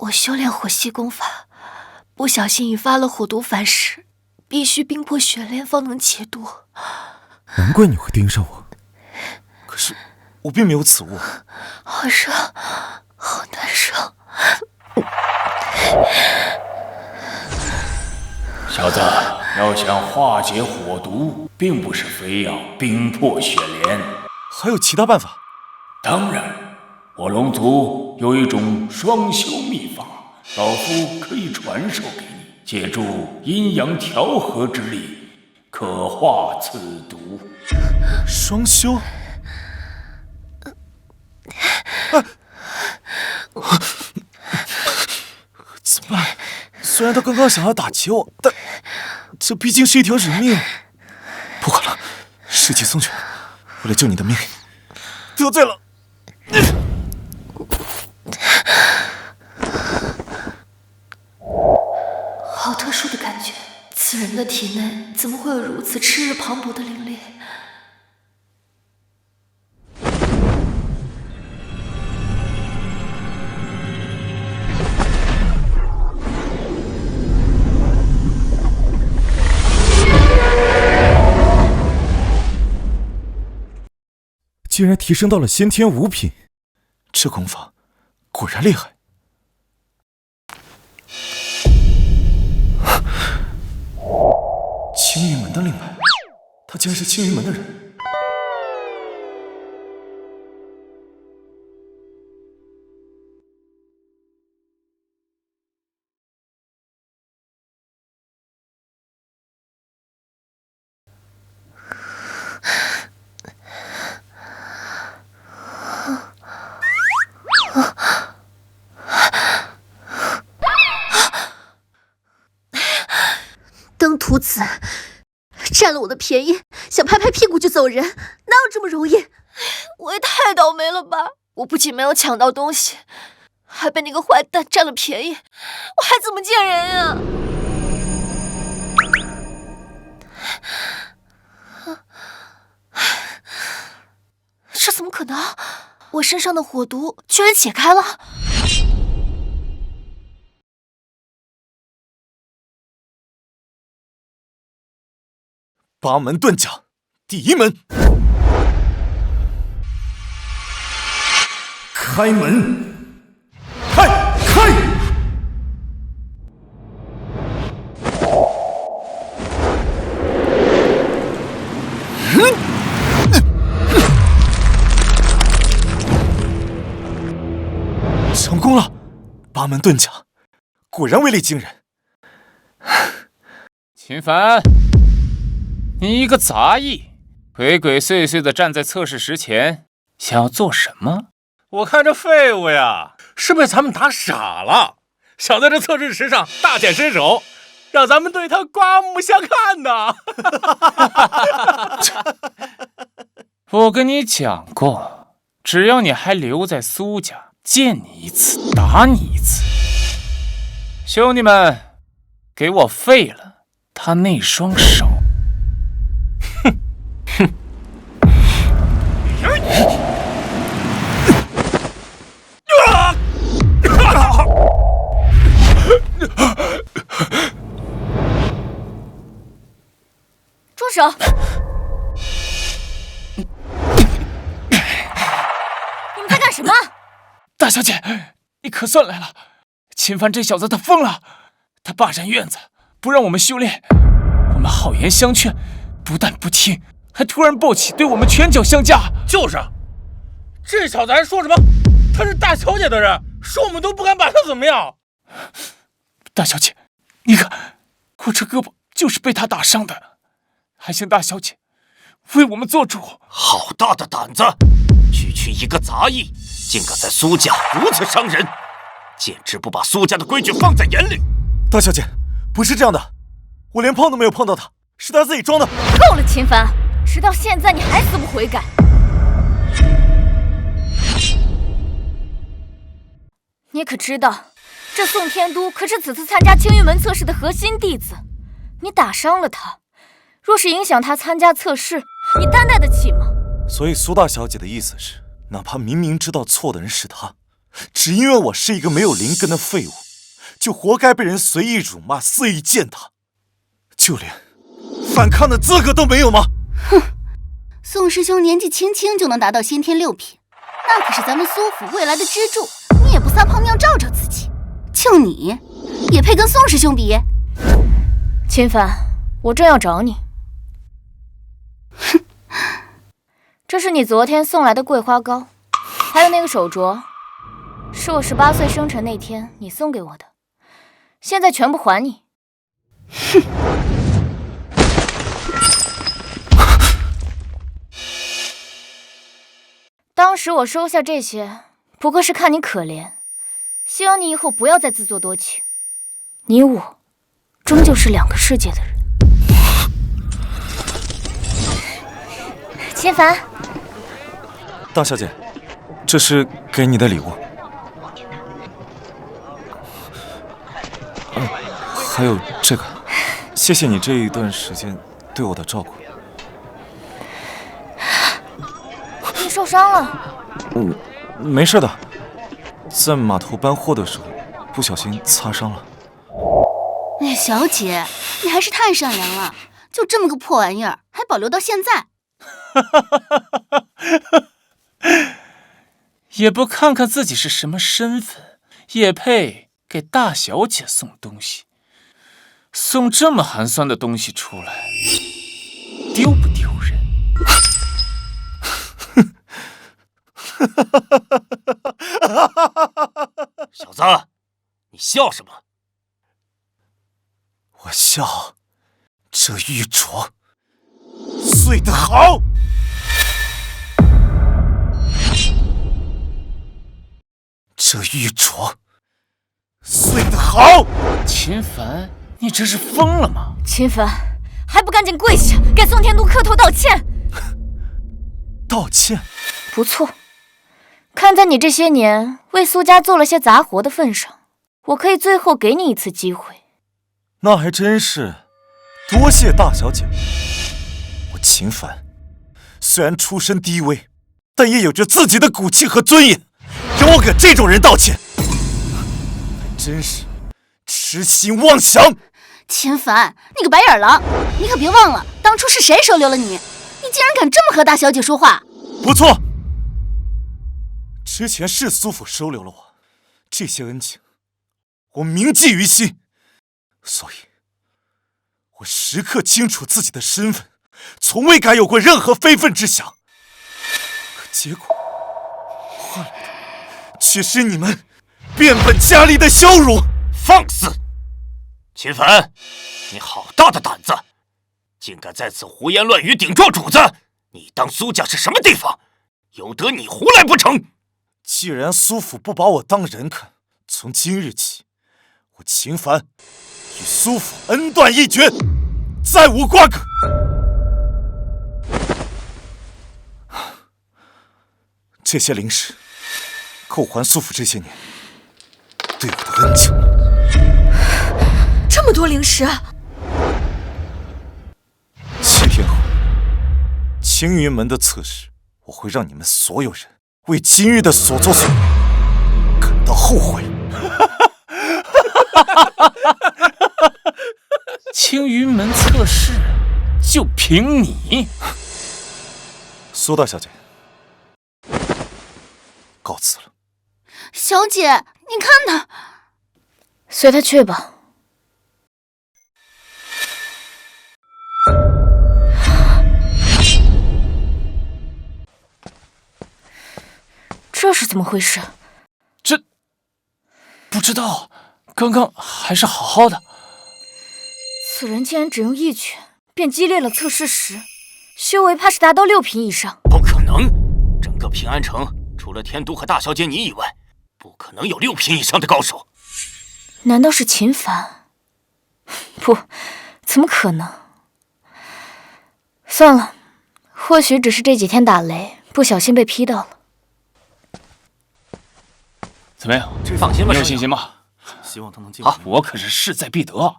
我修炼火系功法，不小心引发了火毒反噬，必须冰破血炼方能解毒。难怪你会盯上我，可是我并没有此物。好热，好难受。小子，要想化解火毒，并不是非要冰破血炼，还有其他办法？当然，我龙族有一种双修秘法，老夫可以传授给你，借助阴阳调和之力，可化此毒。双修？怎么办？虽然他刚刚想要打劫我，但这毕竟是一条人命。不管了，士气松拳，为了救你的命，得罪了。好特殊的感觉，此人的体内怎么会有如此炽热磅礴的灵力？竟然提升到了先天5品，这功法果然厉害。青云门的令牌，他竟然是青云门的人。登徒子占了我的便宜，想拍拍屁股就走人，哪有这么容易？我也太倒霉了吧！我不仅没有抢到东西，还被那个坏蛋占了便宜，我还怎么见人呀？这怎么可能？我身上的火毒居然解开了！八门遁甲，第1门，开门，开！成功了！八门遁甲，果然威力惊人。秦凡，你一个杂役，鬼鬼祟祟的站在测试石前，想要做什么？我看这废物呀，是被咱们打傻了，想在这测试石上大显身手，让咱们对他刮目相看呢。我跟你讲过，只要你还留在苏家，见你一次打你一次。兄弟们，给我废了他那双手！哼哼！住手！你们在干什么？大小姐，你可算来了！秦凡这小子他疯了，他霸占院子，不让我们修炼，我们好言相劝，不但不听，还突然暴起，对我们拳脚相加。就是，这小子还说什么他是大小姐的人，说我们都不敢把他怎么样。大小姐，你看我这胳膊就是被他打伤的，还请大小姐为我们做主。好大的胆子，区区一个杂役，竟敢在苏家如此伤人，简直不把苏家的规矩放在眼里。大小姐，不是这样的，我连碰都没有碰到他，是他自己装的。够了，秦凡，直到现在你还死不悔改。你可知道，这宋天都可是此次参加青云门测试的核心弟子，你打伤了他，若是影响他参加测试，你担待得起吗？所以苏大小姐的意思是，哪怕明明知道错的人是他，只因为我是一个没有灵根的废物，就活该被人随意辱骂、肆意践踏，就连反抗的资格都没有吗？哼，宋师兄年纪轻轻就能达到先天6品，那可是咱们苏府未来的支柱，你也不撒泡尿照照自己？就你，也配跟宋师兄比？秦凡，我正要找你。哼，这是你昨天送来的桂花糕，还有那个手镯，是我18岁生辰那天你送给我的，现在全部还你。哼。当时我收下这些，不过是看你可怜，希望你以后不要再自作多情。你我，终究是2个世界的人。秦凡，大小姐，这是给你的礼物。还有这个，谢谢你这一段时间对我的照顾。你受伤了？没事的，在码头搬货的时候不小心擦伤了。哎，小姐，你还是太善良了，就这么个破玩意儿，还保留到现在。也不看看自己是什么身份，也配给大小姐送东西？送这么寒酸的东西出来，丢不丢人？小子，你笑什么？我笑，这玉镯碎得好。这玉镯碎得好。秦凡，你这是疯了吗？秦凡，还不赶紧跪下，给宋天都磕头道歉！道歉？不错，看在你这些年为苏家做了些杂活的份上，我可以最后给你一次机会。那还真是多谢大小姐。我秦凡虽然出身低微，但也有着自己的骨气和尊严，让我给这种人道歉，还真是痴心妄想。秦凡，你个白眼狼，你可别忘了当初是谁收留了你？你竟然敢这么和大小姐说话！不错，之前是苏府收留了我，这些恩情我铭记于心，所以我时刻清楚自己的身份，从未敢有过任何非分之想。可结果换来的却是你们变本加厉的羞辱。放肆！秦凡，你好大的胆子，竟敢在此胡言乱语顶撞主子！你当苏家是什么地方？由得你胡来不成？既然苏府不把我当人看，从今日起，我秦凡与苏府恩断义绝，再无瓜葛。这些灵石够还苏府这些年对我的恩情。这么多灵石7天后，青云门的测试，我会让你们所有人为今日的所作所为感到后悔。青云门测试就凭你？苏大小姐，告辞了。小姐，你看他，随他去吧。这是怎么回事？这不知道，刚刚还是好好的。此人竟然只用一拳便击裂了测试石，修为怕是达到6品以上。不可能，整个平安城除了天都和大小姐你以外，不可能有6品以上的高手。难道是秦凡？不，怎么可能？算了，或许只是这几天打雷，不小心被劈到了。怎么样？放心吧，你有信心吗？希望他能进。好，我可是势在必得。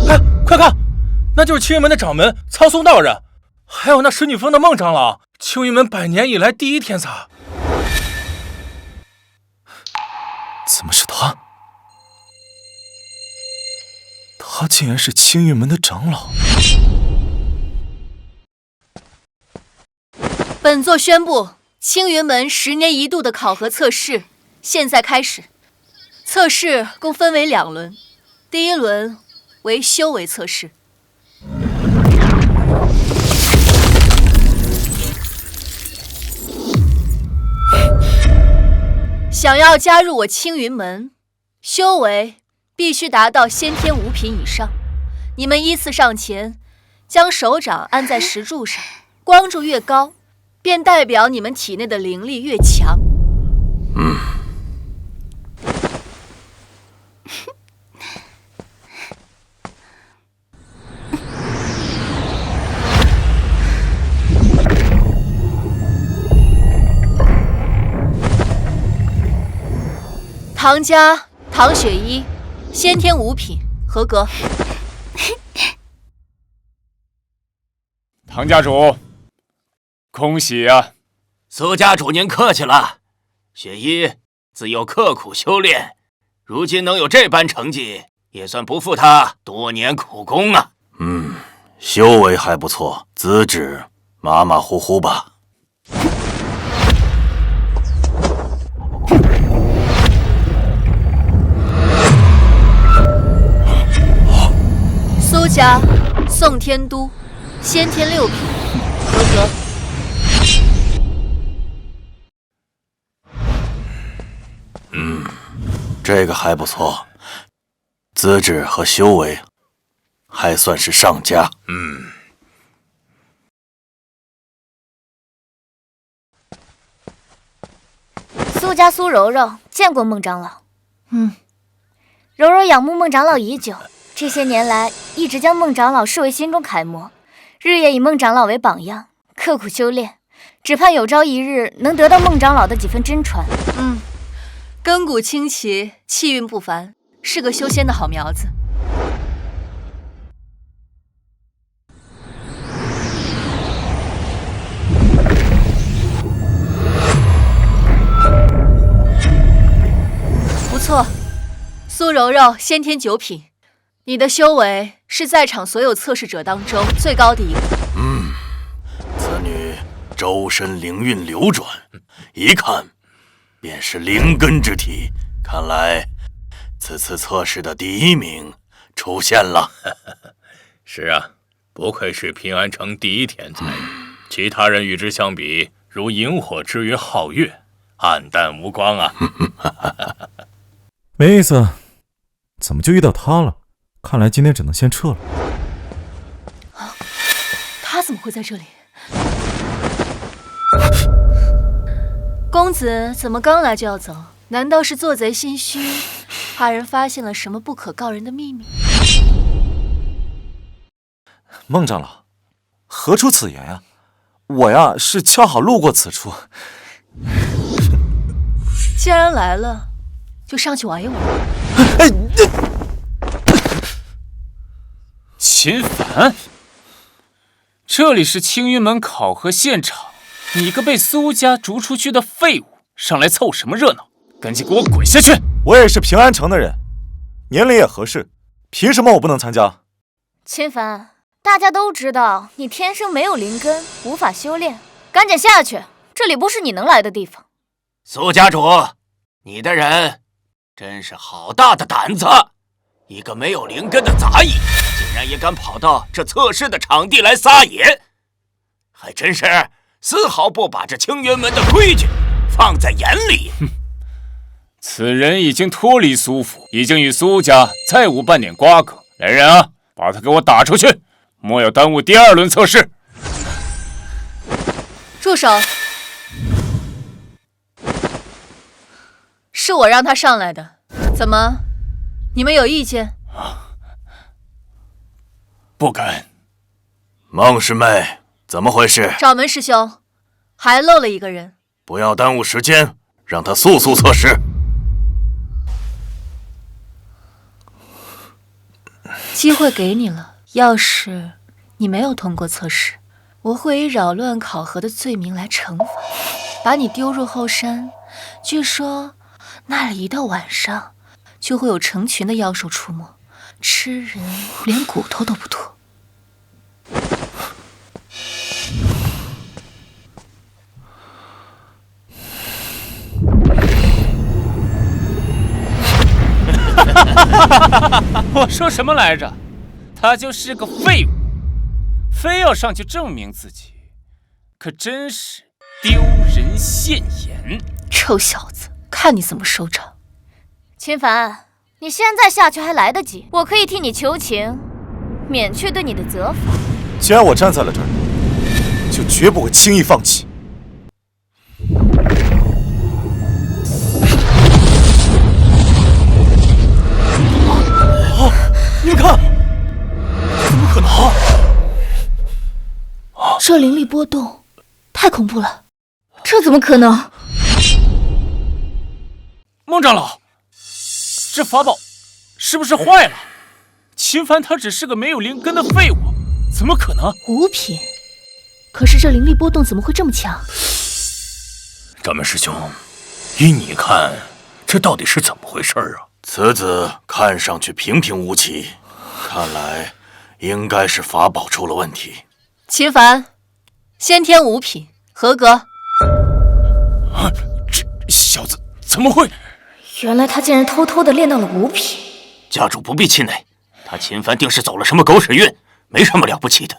哎，快看，那就是青云门的掌门苍松道人，还有那石女峰的孟长老，青云门100年以来第一天才。怎么是他？他竟然是青云门的长老。本座宣布，青云门10年一度的考核测试现在开始。测试共分为2轮，第一轮为修为测试。想要加入我青云门，修为必须达到先天5品以上。你们依次上前，将手掌按在石柱上，光柱越高，便代表你们体内的灵力越强。唐家唐雪依，先天5品，合格。唐家主，恭喜啊！苏家主您客气了，雪依自幼刻苦修炼，如今能有这般成绩，也算不负他多年苦功啊。修为还不错，资质马马虎虎吧。苏家宋天都，先天6品，合格。这个还不错，资质和修为还算是上佳。苏家苏柔柔见过孟长老。柔柔仰慕孟长老已久，这些年来一直将孟长老视为心中楷模，日夜以孟长老为榜样，刻苦修炼，只盼有朝一日能得到孟长老的几分真传。根骨清奇，气运不凡，是个修仙的好苗子。不错，苏柔柔先天9品，你的修为是在场所有测试者当中最高的一个。此女周身灵运流转，一看便是灵根之体，看来此次测试的第1名出现了。是啊，不愧是平安城第一天才，其他人与之相比，如萤火之于皓月，黯淡无光啊。没意思，怎么就遇到他了？看来今天只能先撤了。他怎么会在这里？公子怎么刚来就要走？难道是做贼心虚，怕人发现了什么不可告人的秘密？孟长老，何出此言呀？我呀是恰好路过此处。既然来了，就上去玩一玩。秦凡，这里是青云门考核现场，你个被苏家逐出去的废物，上来凑什么热闹？赶紧给我滚下去！我也是平安城的人，年龄也合适，凭什么我不能参加？秦凡，大家都知道你天生没有灵根，无法修炼，赶紧下去，这里不是你能来的地方。苏家主，你的人真是好大的胆子！一个没有灵根的杂役，竟然也敢跑到这测试的场地来撒野，还真是丝毫不把这青云门的规矩放在眼里。此人已经脱离苏府，已经与苏家再无半点瓜葛。来人啊，把他给我打出去，莫要耽误第2轮测试。住手！是我让他上来的，怎么，你们有意见？不敢。孟师妹，怎么回事？掌门师兄，还漏了一个人。不要耽误时间，让他速速测试。机会给你了，要是你没有通过测试，我会以扰乱考核的罪名来惩罚，把你丢入后山。据说那里一到晚上，就会有成群的妖兽出没，吃人连骨头都不脱。我说什么来着？他就是个废物，非要上去证明自己，可真是丢人现眼。臭小子，看你怎么收场！秦凡，你现在下去还来得及，我可以替你求情，免去对你的责罚。既然我站在了这儿，就绝不会轻易放弃。你们看，怎么可能？这灵力波动，太恐怖了！这怎么可能？孟长老，这法宝是不是坏了？秦凡他只是个没有灵根的废物，怎么可能？五品，可是这灵力波动怎么会这么强？掌门师兄，依你看，这到底是怎么回事啊？此子看上去平平无奇，看来应该是法宝出了问题。秦凡，先天五品，合格。啊，这小子怎么会？原来他竟然偷偷的练到了五品。家主不必气馁，他秦凡定是走了什么狗屎运，没什么了不起的。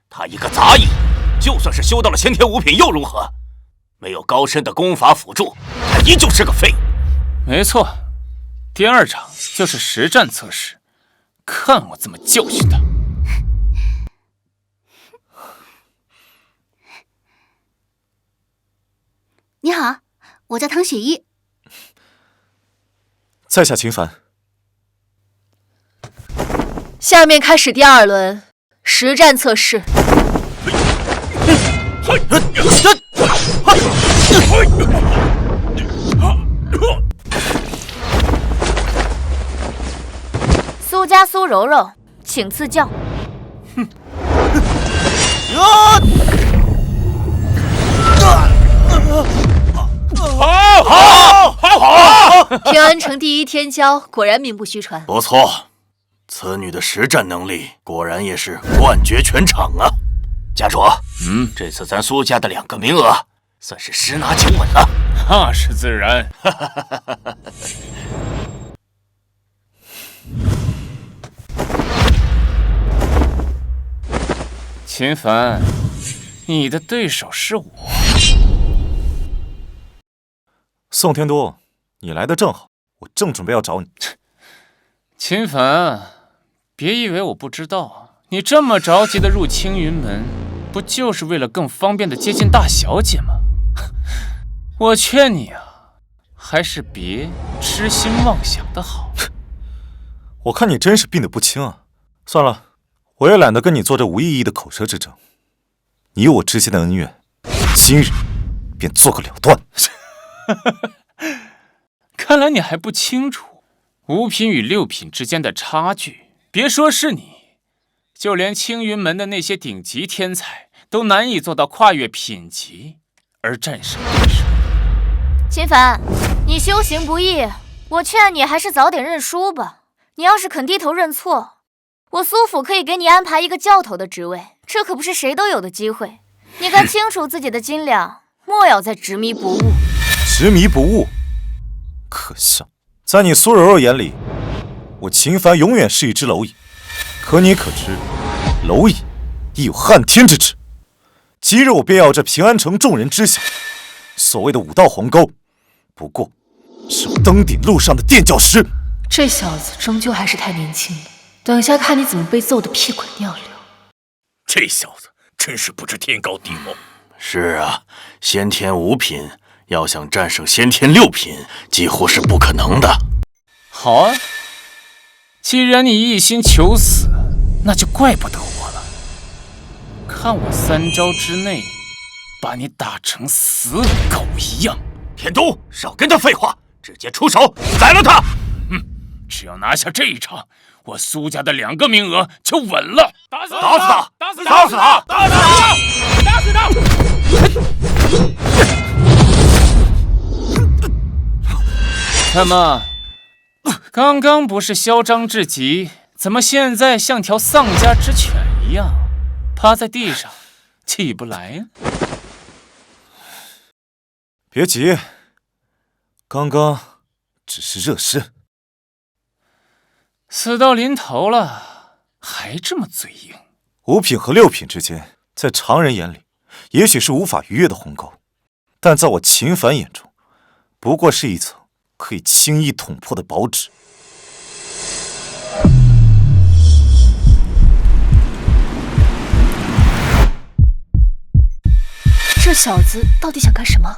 他一个杂役，就算是修到了先天五品又如何？没有高深的功法辅助，他依旧是个废物。没错，第二场就是实战测试，看我怎么教训他。你好，我叫唐雪依。在下秦凡。下面开始第二轮实战测试。苏家苏柔柔，请赐教。好！天安城第一天骄果然名不虚传。不错，此女的实战能力果然也是冠绝全场啊！家主，这次咱苏家的2个名额算是十拿9稳了。那是自然。秦凡，你的对手是我。宋天多，你来的正好，我正准备要找你。秦凡，别以为我不知道，你这么着急的入青云门，不就是为了更方便的接近大小姐吗？我劝你啊，还是别痴心妄想的好。我看你真是病得不轻啊！算了，我也懒得跟你做这无意义的口舌之争。你我之间的恩怨，今日便做个了断。看来你还不清楚5品与6品之间的差距。别说是你，就连青云门的那些顶级天才都难以做到跨越品级而战胜对手。秦凡，你修行不易，我劝你还是早点认输吧。你要是肯低头认错，我苏府可以给你安排一个教头的职位，这可不是谁都有的机会。你该清楚自己的斤两，莫要再执迷不悟。执迷不悟，可笑！在你苏柔柔眼里，我秦凡永远是一只蝼蚁。可你可知，蝼蚁亦有撼天之志。今日我便要这平安城众人知晓，所谓的武道皇高，不过是我登顶路上的垫脚石。这小子终究还是太年轻了，等一下看你怎么被揍得屁滚尿流。这小子真是不知天高地厚。是啊，先天5品要想战胜先天6品，几乎是不可能的。好啊，既然你一心求死，那就怪不得我了。看我3招之内把你打成死狗一样。天都，少跟他废话，直接出手宰了他！只要拿下这一场，我苏家的2个名额就稳了。打死他！打死他！打死他！打死他！打死他！怎么，刚刚不是嚣张至极，怎么现在像条丧家之犬一样，趴在地上起不来呀？别急，刚刚只是热身。死到临头了，还这么嘴硬。5品和6品之间，在常人眼里，也许是无法逾越的鸿沟，但在我秦凡眼中，不过是一层可以轻易捅破的薄纸。这小子到底想干什么？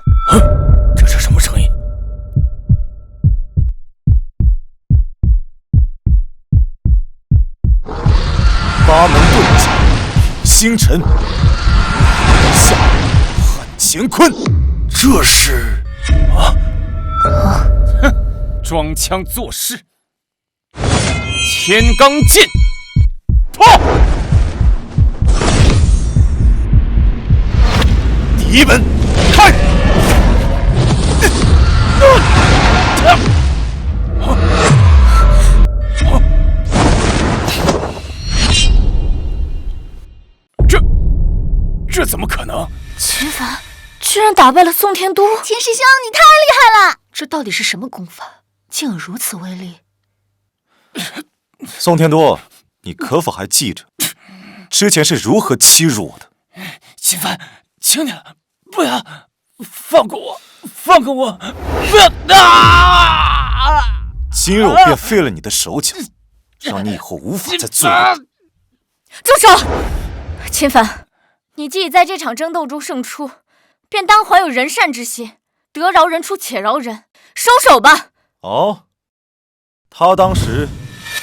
这是什么声音？八门遁甲，星辰，下汉乾坤，这是装腔作势。千罡剑，破！第一门开！这怎么可能？秦凡居然打败了宋天都！秦师兄，你太厉害了！这到底是什么功法，竟有如此威力？宋天都，你可否还记着之前是如何欺辱我的？秦凡，求你了，不要放过我，放过我！不要啊！今日我便废了你的手脚，让你以后无法再作恶。住手！秦凡，你既已在这场争斗中胜出，便当怀有仁善之心，得饶人处且饶人，收手吧。哦，他当时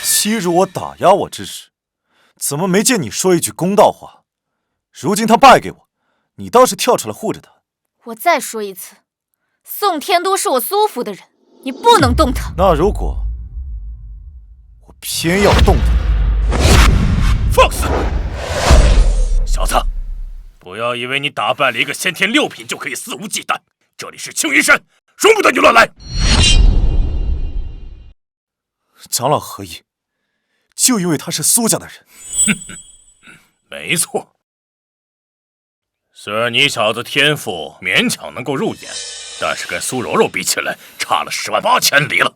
欺辱我、打压我之时，怎么没见你说一句公道话？如今他败给我，你倒是跳出来护着他。我再说一次，宋天都是我苏府的人，你不能动他。那如果我偏要动他，放肆！小子，不要以为你打败了一个先天6品就可以肆无忌惮。这里是青云山，容不得你乱来。长老何意？就因为他是苏家的人？没错。虽然你小子天赋勉强能够入眼，但是跟苏柔柔比起来，差了10万8千里了。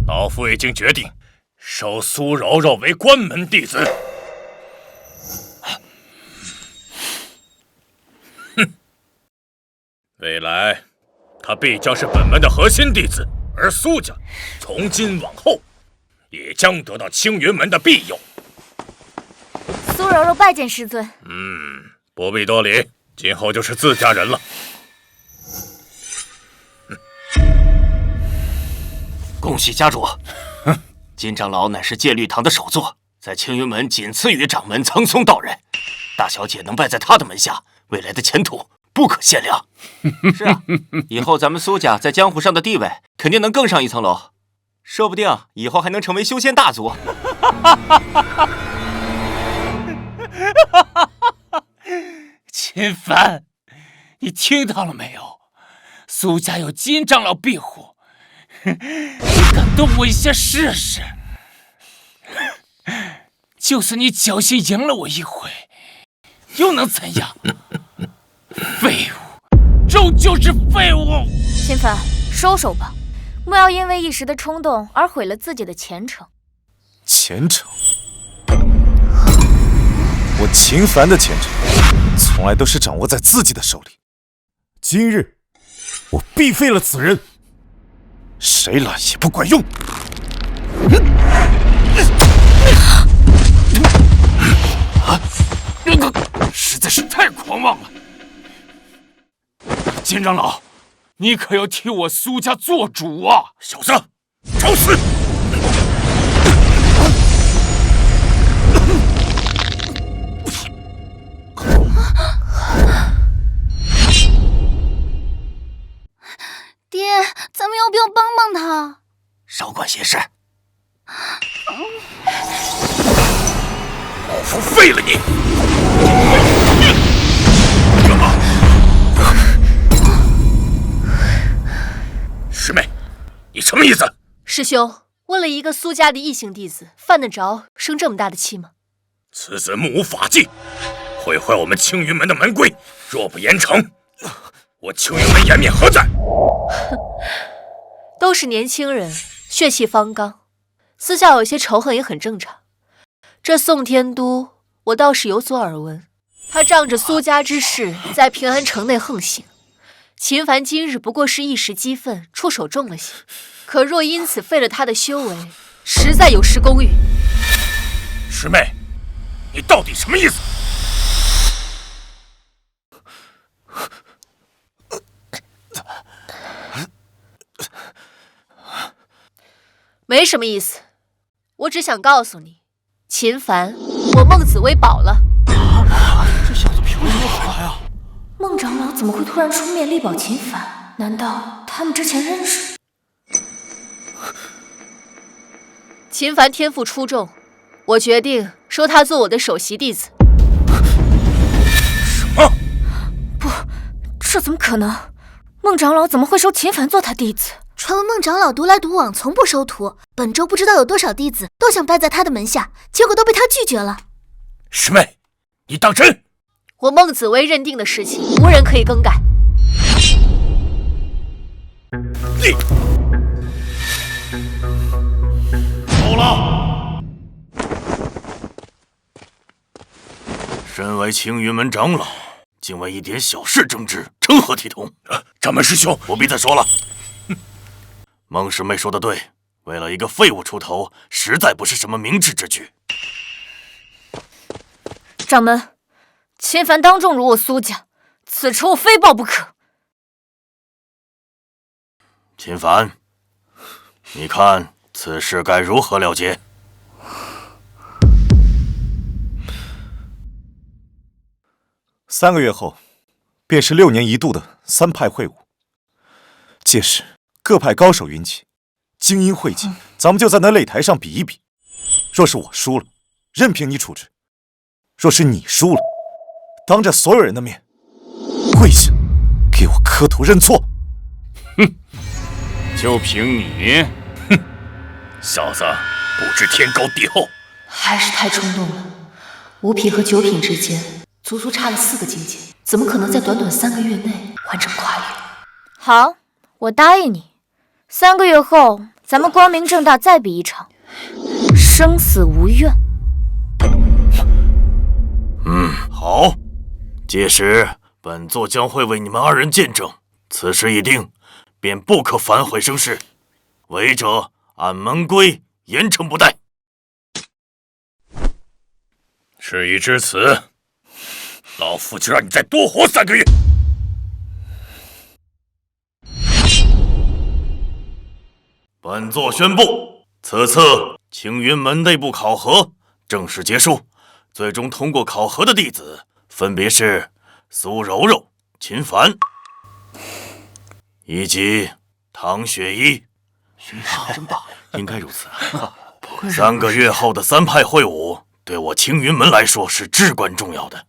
老夫已经决定收苏柔柔为关门弟子。哼，未来他必将是本门的核心弟子，而苏家从今往后也将得到青云门的庇佑。苏柔柔拜见师尊。不必多礼，今后就是自家人了。恭喜家主！金长老乃是戒律堂的首座，在青云门仅次于掌门苍松道人。大小姐能拜在他的门下，未来的前途不可限量。是啊，以后咱们苏家在江湖上的地位肯定能更上一层楼，说不定以后还能成为修仙大族。秦凡，你听到了没有？苏家有金长老庇护，你敢动我一下试试？就算你侥幸赢了我一回，又能怎样？废物，终究是废物。秦凡，收手吧，莫要因为一时的冲动而毁了自己的前程。前程？我秦凡的前程从来都是掌握在自己的手里。今日我必废了此人，谁来也不管用。实在是太狂妄了！金长老，你可要替我苏家做主啊！小子，找死！爹，咱们要不要帮帮他？少管闲事。老夫废了你！师妹，你什么意思？师兄，问了一个苏家的异姓弟子，犯得着生这么大的气吗？此子目无法纪，毁坏我们青云门的门规，若不严惩，我青云门颜面何在？都是年轻人，血气方刚，私下有些仇恨也很正常。这宋天都，我倒是有所耳闻，他仗着苏家之势，在平安城内横行。秦凡今日不过是一时激愤，出手重了些，可若因此废了他的修为，实在有失公允。师妹，你到底什么意思？没什么意思，我只想告诉你，秦凡，我孟紫薇保了。这小子凭什么保呀？孟长老怎么会突然出面力保秦凡？难道他们之前认识？秦凡天赋出众，我决定收他做我的首席弟子。什么？不，这怎么可能？孟长老怎么会收秦凡做他弟子？传闻孟长老独来独往，从不收徒。本州不知道有多少弟子都想拜在他的门下，结果都被他拒绝了。师妹，你当真？我孟紫薇认定的事情，无人可以更改。你够了！身为青云门长老，竟为一点小事争执，成何体统？掌门师兄，不必再说了。孟师妹说的对，为了一个废物出头，实在不是什么明智之举。掌门，秦凡当众辱我苏家，此仇我非报不可。秦凡，你看此事该如何了结？3个月后，便是6年一度的3派会武，届时各派高手云集，精英汇集，咱们就在那擂台上比一比。若是我输了，任凭你处置；若是你输了，当着所有人的面跪下，给我磕头认错。哼，就凭你，小子不知天高地厚，还是太冲动了。五品和9品之间，足足差了4个境界，怎么可能在短短3个月内完成跨越？好，我答应你，3个月后咱们光明正大再比一场，生死无怨。好，届时本座将会为你们2人见证。此事一定，便不可反悔生事。违者按门规严惩不贷。事已至此，老夫就让你再多活3个月。本座宣布，此次青云门内部考核正式结束。最终通过考核的弟子分别是苏柔柔、秦凡，以及唐雪依。学识真棒，应该如此。3个月后的3派会武，对我青云门来说是至关重要的。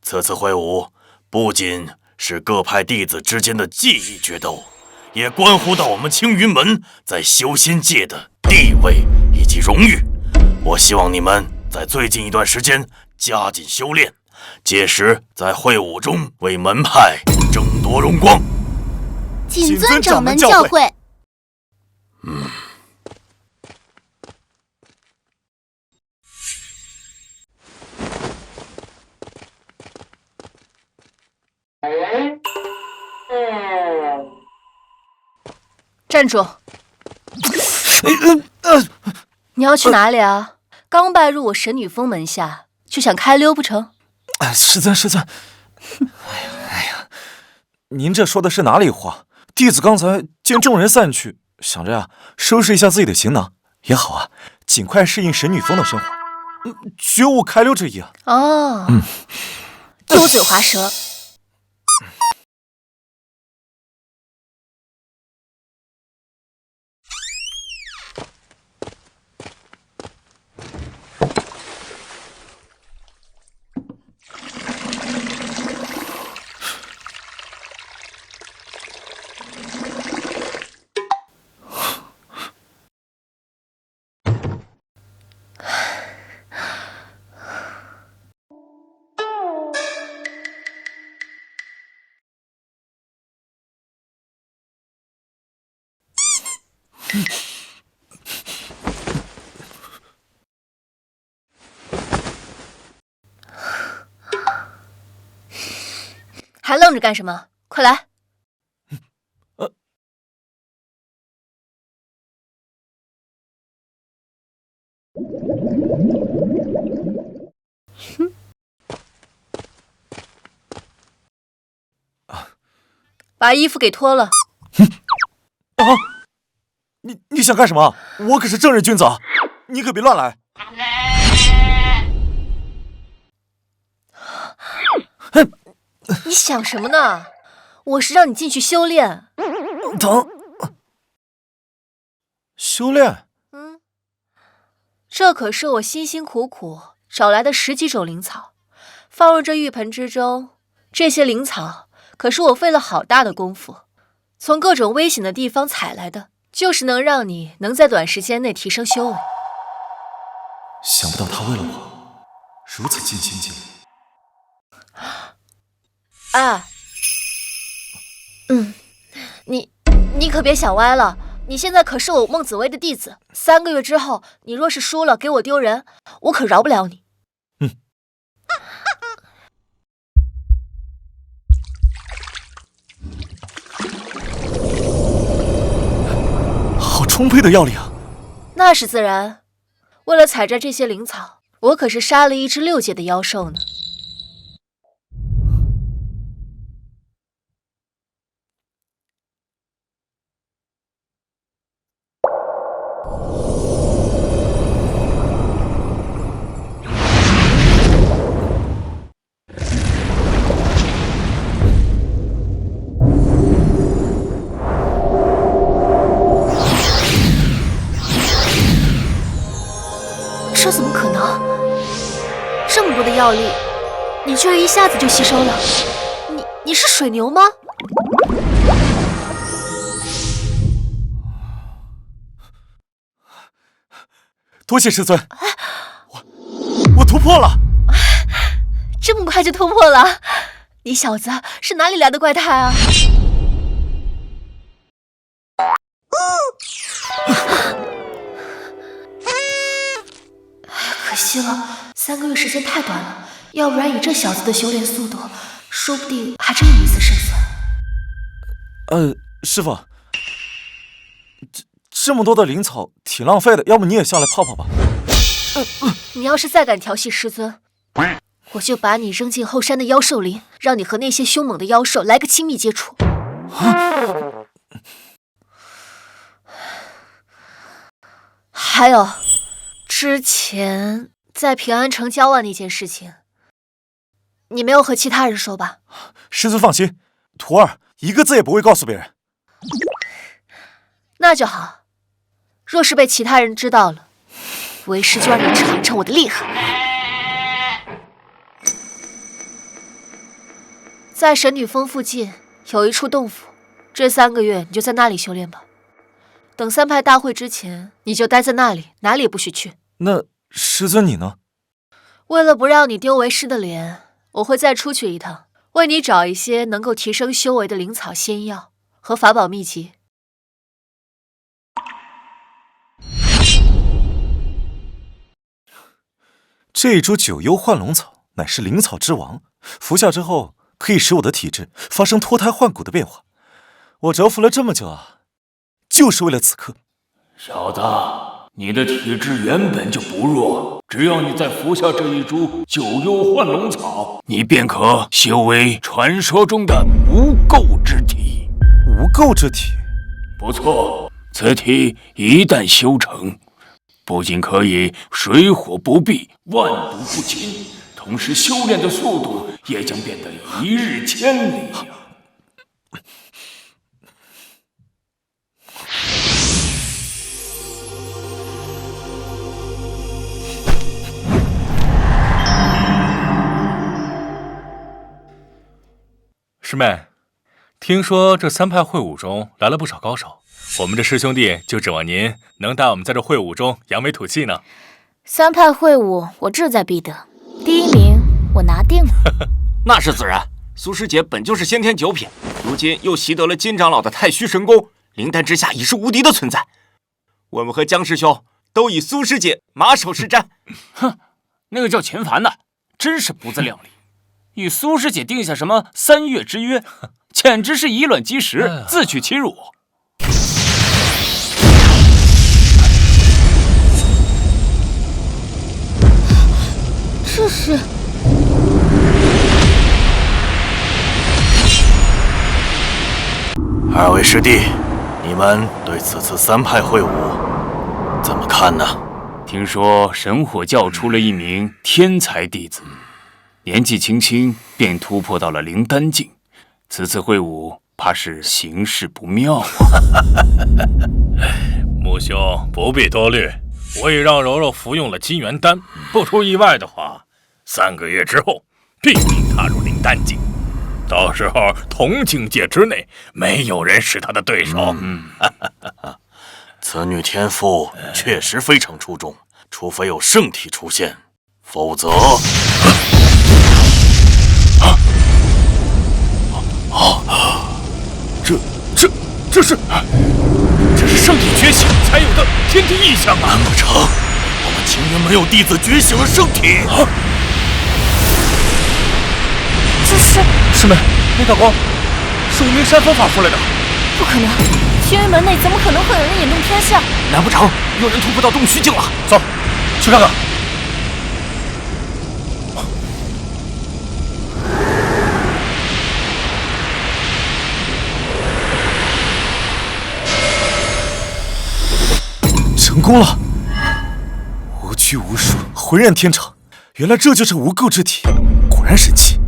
此次会武不仅是各派弟子之间的技艺决斗，也关乎到我们青云门在修仙界的地位以及荣誉。我希望你们在最近一段时间加紧修炼，届时在会武中为门派争夺荣光。谨遵掌门教诲。站住！你要去哪里啊？刚拜入我神女峰门下，就想开溜不成？师尊，哎呀，您这说的是哪里话？弟子刚才见众人散去，想着呀，收拾一下自己的行囊也好啊，尽快适应神女峰的生活，绝无开溜之意啊。哦，油嘴滑舌。还愣着干什么？快来！把衣服给脱了。啊！你想干什么？我可是正人君子啊！你可别乱来。你想什么呢？我是让你进去修炼。疼。修炼？这可是我辛辛苦苦找来的10几种灵草，放入这浴盆之中。这些灵草可是我费了好大的功夫，从各种危险的地方采来的，就是能让你能在短时间内提升修为。想不到他为了我如此尽心尽力。哎，你可别想歪了。你现在可是我孟紫薇的弟子，3个月之后，你若是输了给我丢人，我可饶不了你。好充沛的药力啊！那是自然，为了采摘这些灵草，我可是杀了一只6阶的妖兽呢。这怎么可能？这么多的药力，你居然一下子就吸收了？你是水牛吗？多谢师尊，我突破了！这么快就突破了？你小子是哪里来的怪胎啊？可惜了，3个月时间太短了，要不然以这小子的修炼速度，说不定还真有一丝胜算。师傅，这么多的灵草挺浪费的，要不你也下来泡泡吧？你要是再敢调戏师尊，我就把你扔进后山的妖兽林，让你和那些凶猛的妖兽来个亲密接触。还有，之前在平安城交往那件事情，你没有和其他人说吧？师尊放心，徒儿一个字也不会告诉别人。那就好。若是被其他人知道了，为师就让你尝尝我的厉害。在神女峰附近有一处洞府，这3个月你就在那里修炼吧。等3派大会之前，你就待在那里，哪里也不许去。那师尊你呢？为了不让你丢为师的脸，我会再出去一趟，为你找一些能够提升修为的灵草仙药和法宝秘籍。这株九幽幻龙草乃是灵草之王，服下之后可以使我的体质发生脱胎换骨的变化。我蛰伏了这么久啊，就是为了此刻。小子，你的体质原本就不弱，只要你再服下这一株九幽幻龙草，你便可修为传说中的无垢之体。无垢之体？不错，此体一旦修成，不仅可以水火不避、万毒不侵，同时修炼的速度也将变得一日千里。师妹，听说这3派会武中来了不少高手，我们这师兄弟就指望您能带我们在这会武中扬眉吐气呢。3派会武，我志在必得，第1名我拿定了。那是自然，苏师姐本就是先天9品，如今又习得了金长老的太虚神功，灵丹之下已是无敌的存在。我们和江师兄都与苏师姐马首是瞻。哼，那个叫秦凡的，真是不自量力，与苏师姐定下什么3月之约，简直是以卵击石，自取其辱。这是。2位师弟，你们对此次3派会晤怎么看呢？听说神火教出了一名天才弟子，年纪轻轻便突破到了灵丹境，此次会晤怕是形势不妙啊。穆兄不必多虑，我已让柔柔服用了金元丹，不出意外的话，3个月之后必定踏入灵丹境。到时候同境界之内，没有人是他的对手。此女天赋确实非常出众，除非有圣体出现，否则……这是圣体觉醒才有的天地异象啊！难不成我们青云门有弟子觉醒了圣体？这是师妹，那道光是无名山峰发出来的。不可能，青云门内怎么可能会有人引动天象？难不成有人突破到洞虚境了？走，去看看。成功了！无拘无束，浑然天成。原来这就是无垢之体，果然神奇。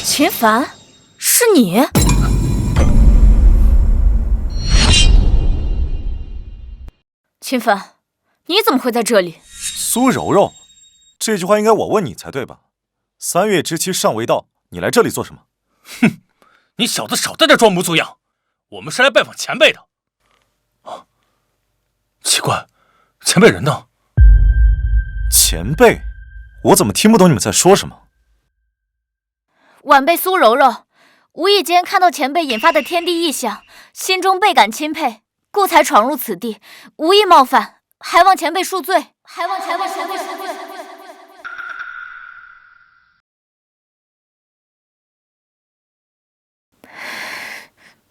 秦凡，是你？秦凡，你怎么会在这里？苏柔柔，这句话应该我问你才对吧？3月之期尚未到，你来这里做什么？哼，你小子少在这装模作样，我们是来拜访前辈的。啊，奇怪，前辈人呢？前辈，我怎么听不懂你们在说什么？晚辈苏柔柔，无意间看到前辈引发的天地异象，心中倍感钦佩，故才闯入此地，无意冒犯，还望前辈恕罪。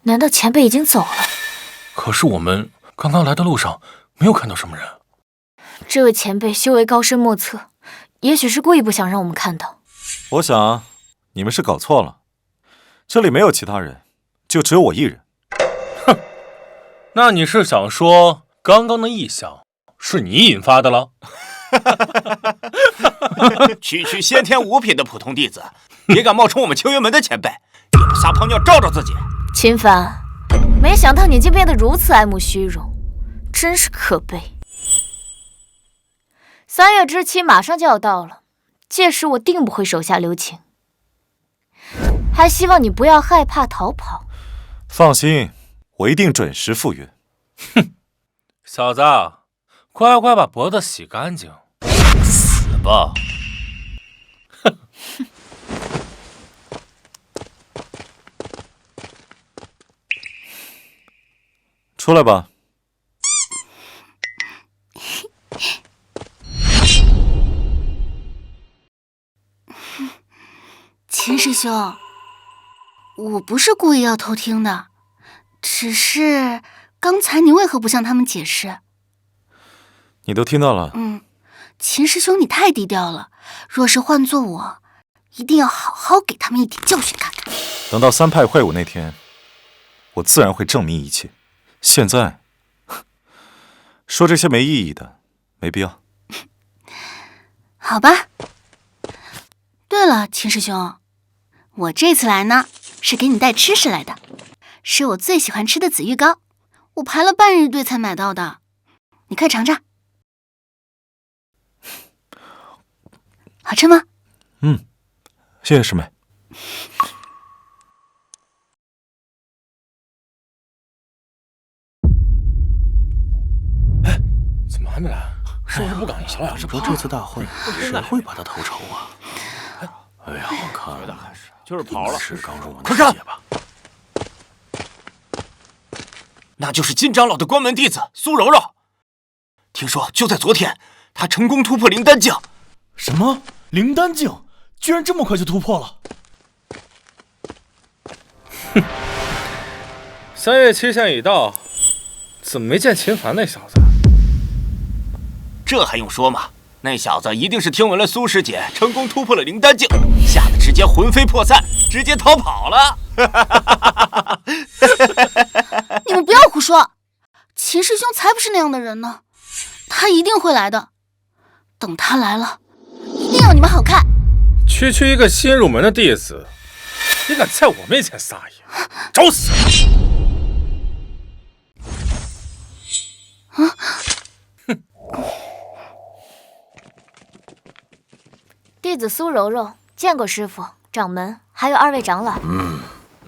难道前辈已经走了？可是我们刚刚来的路上没有看到什么人。这位前辈修为高深莫测，也许是故意不想让我们看到。我想你们是搞错了，这里没有其他人，就只有我一人。哼，那你是想说刚刚的异象是你引发的了？区区先天5品的普通弟子，也敢冒充我们青云门的前辈，也不撒泡尿照照自己？秦凡，没想到你竟变得如此爱慕虚荣，真是可悲。3月之期马上就要到了，届时我定不会手下留情，还希望你不要害怕逃跑。放心，我一定准时赴约。哼，小子，乖乖把脖子洗干净，死吧！哼。出来吧。秦师兄，我不是故意要偷听的，只是刚才你为何不向他们解释？你都听到了。秦师兄你太低调了，若是换做我，一定要好好给他们一点教训看看。等到3派会晤那天，我自然会证明一切。现在说这些没意义的，没必要。好吧。对了，秦师兄，我这次来呢，是给你带吃食来的，是我最喜欢吃的紫玉糕，我排了半日队才买到的，你快尝尝。好吃吗？谢谢师妹。怎么还没来？是不是不敢小雅说这次大会谁会把他投仇啊？哎呀，我看就是跑了。是刚入门的姐吧？那就是金长老的关门弟子苏柔柔。听说就在昨天，她成功突破灵丹境。什么？灵丹境居然这么快就突破了？哼！3月期限已到，怎么没见秦凡那小子？这还用说吗？那小子一定是听闻了苏师姐成功突破了灵丹境，吓得直接魂飞魄散，直接逃跑了。你们不要胡说，秦师兄才不是那样的人呢，他一定会来的。等他来了，一定要你们好看。区区一个新入门的弟子，你敢在我面前撒野，找死！啊！哼！弟子苏柔柔见过师傅、掌门，还有2位长老。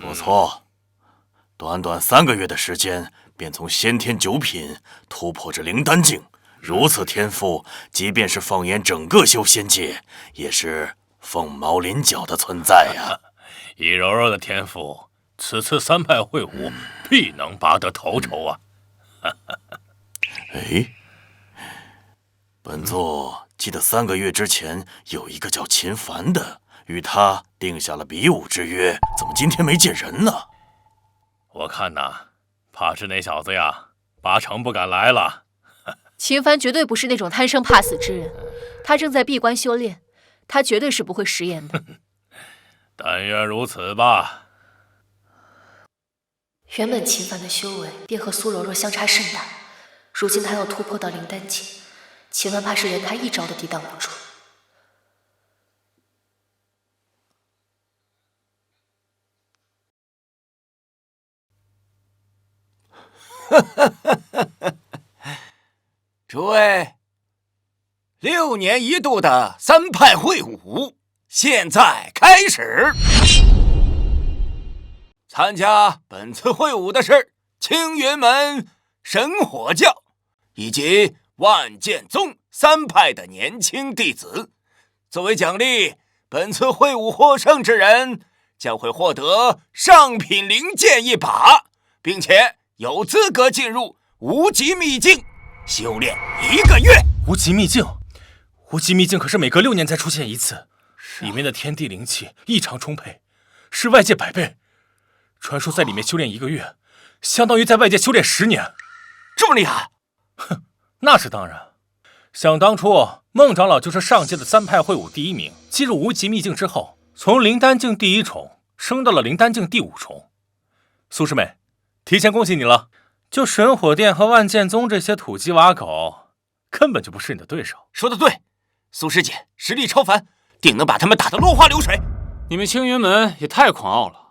不错。短短3个月的时间，便从先天9品突破至灵丹境，如此天赋，即便是放眼整个修仙界，也是凤毛麟角的存在呀。以柔柔的天赋，此次3派会武必能拔得头筹啊！哎，本座记得3个月之前有一个叫秦凡的，与他定下了比武之约，怎么今天没见人呢？我看呐，怕是那小子呀，八成不敢来了。秦凡绝对不是那种贪生怕死之人，他正在闭关修炼，他绝对是不会食言的。但愿如此吧。原本秦凡的修为便和苏柔柔相差甚大，如今他要突破到灵丹境，秦凡怕是连他一招都抵挡不住。诸位，6年一度的3派会武现在开始。参加本次会武的是青云门神火教以及万剑宗3派的年轻弟子。作为奖励，本次会武获胜之人将会获得上品灵剑1把，并且有资格进入无极秘境修炼1个月。无极秘境，无极秘境可是每隔6年才出现一次，里面的天地灵气异常充沛，是外界100倍。传说在里面修炼1个月，相当于在外界修炼10年。这么厉害？哼，那是当然。想当初，孟长老就是上届的3派会武第1名，进入无极秘境之后，从灵丹境第1重升到了灵丹境第5重。苏师妹，提前恭喜你了。就神火殿和万剑宗这些土鸡瓦狗，根本就不是你的对手。说得对，苏师姐实力超凡，定能把他们打得落花流水。你们青云门也太狂傲了。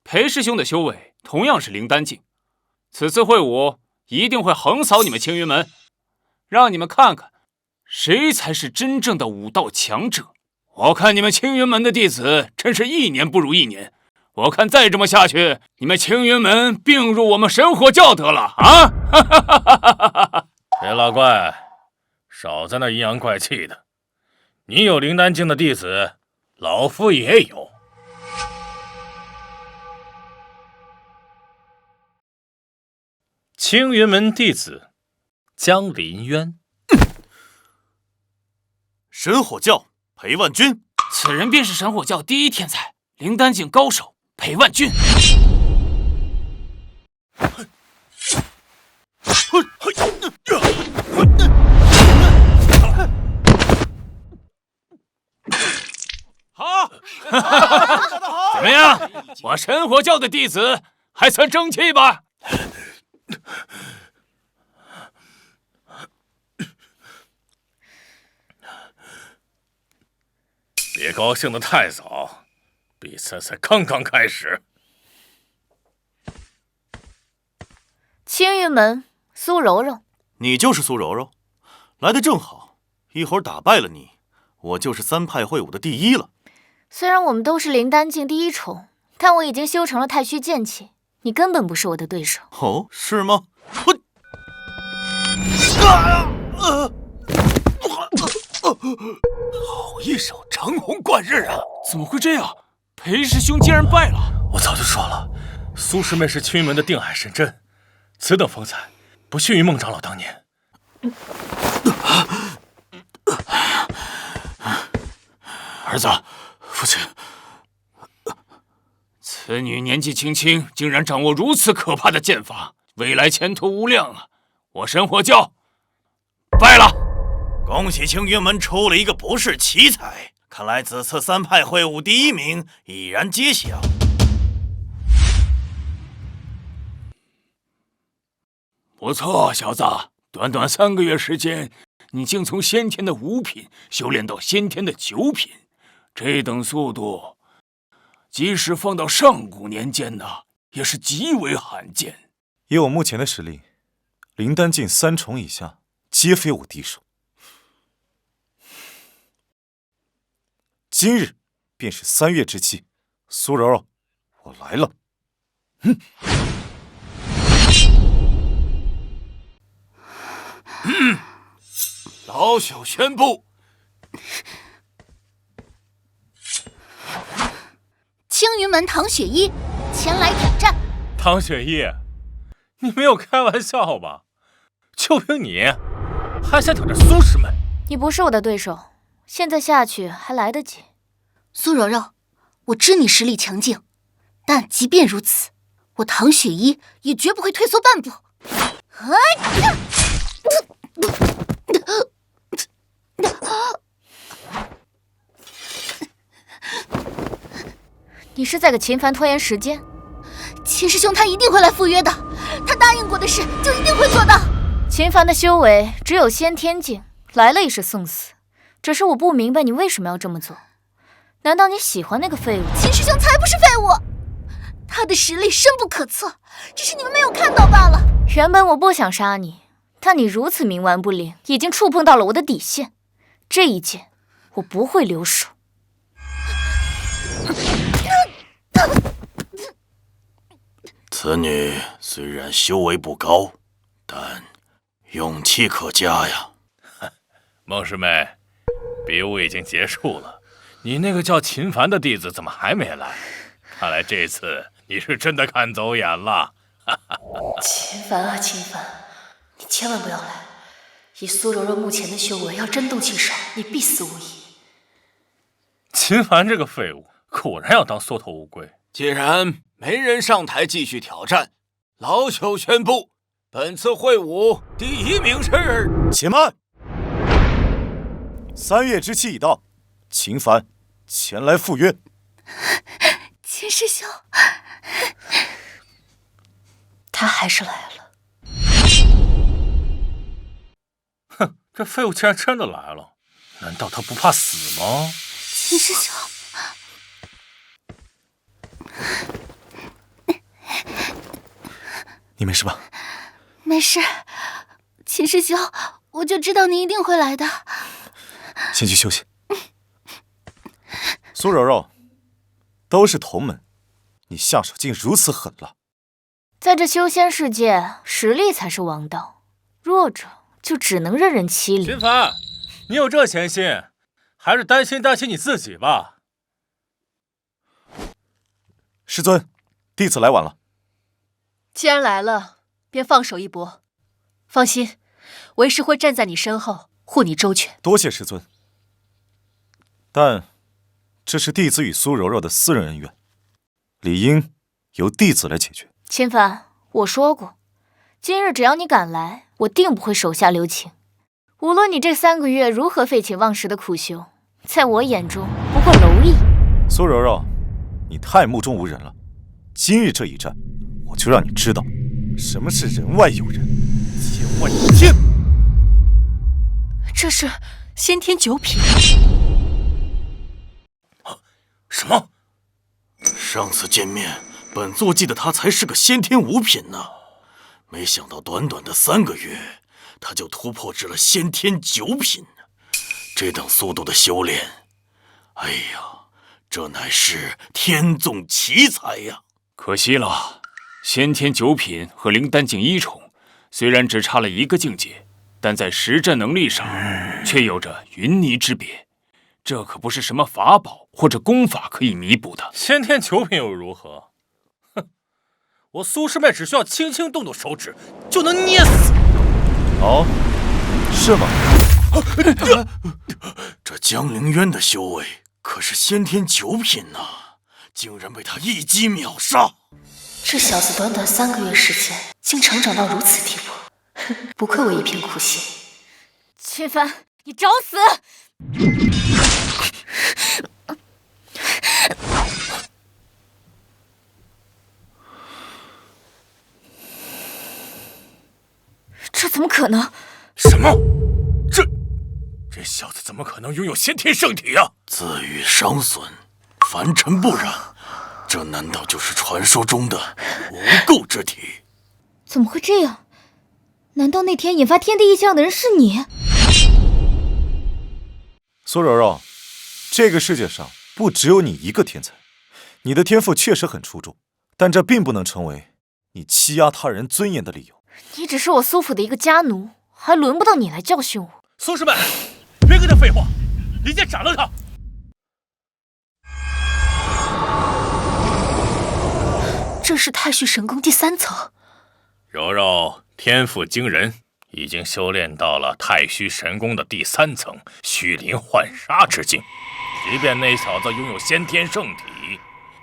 裴师兄的修为同样是灵丹境，此次会武一定会横扫你们青云门，让你们看看谁才是真正的武道强者。我看你们青云门的弟子真是1年不如1年，我看再这么下去，你们青云门并入我们神火教得了啊！别老怪，少在那阴阳怪气的。你有灵丹境的弟子，老夫也有。青云门弟子江林渊，神火教裴万钧，此人便是神火教第1天才，灵丹境高手裴万钧。好，怎么样？我神火教的弟子还算争气吧？别高兴得太早，比赛才刚刚开始。青云门苏柔柔，你就是苏柔柔，来得正好，一会儿打败了你，我就是3派会武的第1了。虽然我们都是灵丹境第1重，但我已经修成了太虚剑气，你根本不是我的对手。哦，是吗？好一手长虹贯日啊！怎么会这样？裴师兄竟然败了！我早就说了，苏师妹是青云门的定海神针，此等风采，不逊于孟长老当年。儿子，父亲，此女年纪轻轻，竟然掌握如此可怕的剑法，未来前途无量啊！我申火教拜了。恭喜青云门出了一个不世奇才，看来此次3派会武第1名已然揭晓。不错，小子，短短3个月时间，你竟从先天的5品修炼到先天的9品，这等速度，即使放到上古年间呢，也是极为罕见。以我目前的实力，灵丹境3重以下，皆非我敌手。今日便是3月之期，苏柔柔，我来了。老朽宣布，青云门唐雪一前来挑战。唐雪一，你没有开玩笑吧？就凭你，还想挑战苏师妹？你不是我的对手，现在下去还来得及。苏柔柔，我知你实力强劲，但即便如此，我唐雪一也绝不会退缩半步。你是在给秦凡拖延时间？秦师兄他一定会来赴约的，他答应过的事就一定会做到。秦凡的修为只有先天境，来了也是送死。只是我不明白你为什么要这么做？难道你喜欢那个废物？秦师兄才不是废物，他的实力深不可测，只是你们没有看到罢了。原本我不想杀你，但你如此冥顽不灵，已经触碰到了我的底线。这一剑，我不会留手。此女虽然修为不高，但勇气可嘉呀。孟师妹，比武已经结束了，你那个叫秦凡的弟子怎么还没来？看来这次你是真的看走眼了。秦凡啊，秦凡，你千万不要来！以苏柔柔目前的修为，要真动起手，你必死无疑。秦凡这个废物，果然要当缩头乌龟。既然没人上台继续挑战，老朽宣布，本次会武第1名是……且慢！3月之期已到，秦凡前来赴约。秦师兄，他还是来了。哼，这废物竟然真的来了，难道他不怕死吗？秦师兄，你没事吧？没事，秦师兄，我就知道你一定会来的。先去休息。苏柔柔，都是同门，你下手竟如此狠辣。在这修仙世界，实力才是王道，弱者就只能任人欺凌。秦凡，你有这闲心，还是担心你自己吧。师尊，弟子来晚了。既然来了，便放手一搏。放心，为师会站在你身后，护你周全。多谢师尊。但这是弟子与苏柔柔的私人恩怨，理应由弟子来解决。秦凡，我说过，今日只要你敢来，我定不会手下留情。无论你这3个月如何废寝忘食的苦修，在我眼中不过蝼蚁。苏柔柔，你太目中无人了。今日这一战，我就让你知道什么是人外有人，天外有天。这是先天9品。什么？上次见面，本座记得他才是个先天5品呢，没想到短短的3个月，他就突破至了先天9品。这等速度的修炼，哎呀，这乃是天纵奇才呀！可惜了，先天9品和灵丹境1重，虽然只差了1个境界，但在实战能力上却有着云泥之别。这可不是什么法宝或者功法可以弥补的。先天9品又如何？哼，我苏师妹只需要轻轻动动手指，就能捏死。哦，是吗？这江陵渊的修为可是先天9品呐，竟然被他一击秒杀。这小子短短3个月时间，竟成长到如此地步，不愧我一片苦心。秦帆，你找死！这怎么可能？什么？这小子怎么可能拥有先天圣体呀？自欲伤损，凡尘不染，这难道就是传说中的无垢之体？怎么会这样？难道那天引发天地异象的人是你？苏柔柔，这个世界上不只有你一个天才，你的天赋确实很出众，但这并不能成为你欺压他人尊严的理由。你只是我苏府的一个家奴，还轮不到你来教训我。苏师妹，别跟他废话，一剑斩了他！这是太虚神宫第3层。柔柔天赋惊人，已经修炼到了太虚神宫的第3层虚灵幻杀之境。即便那小子拥有先天圣体，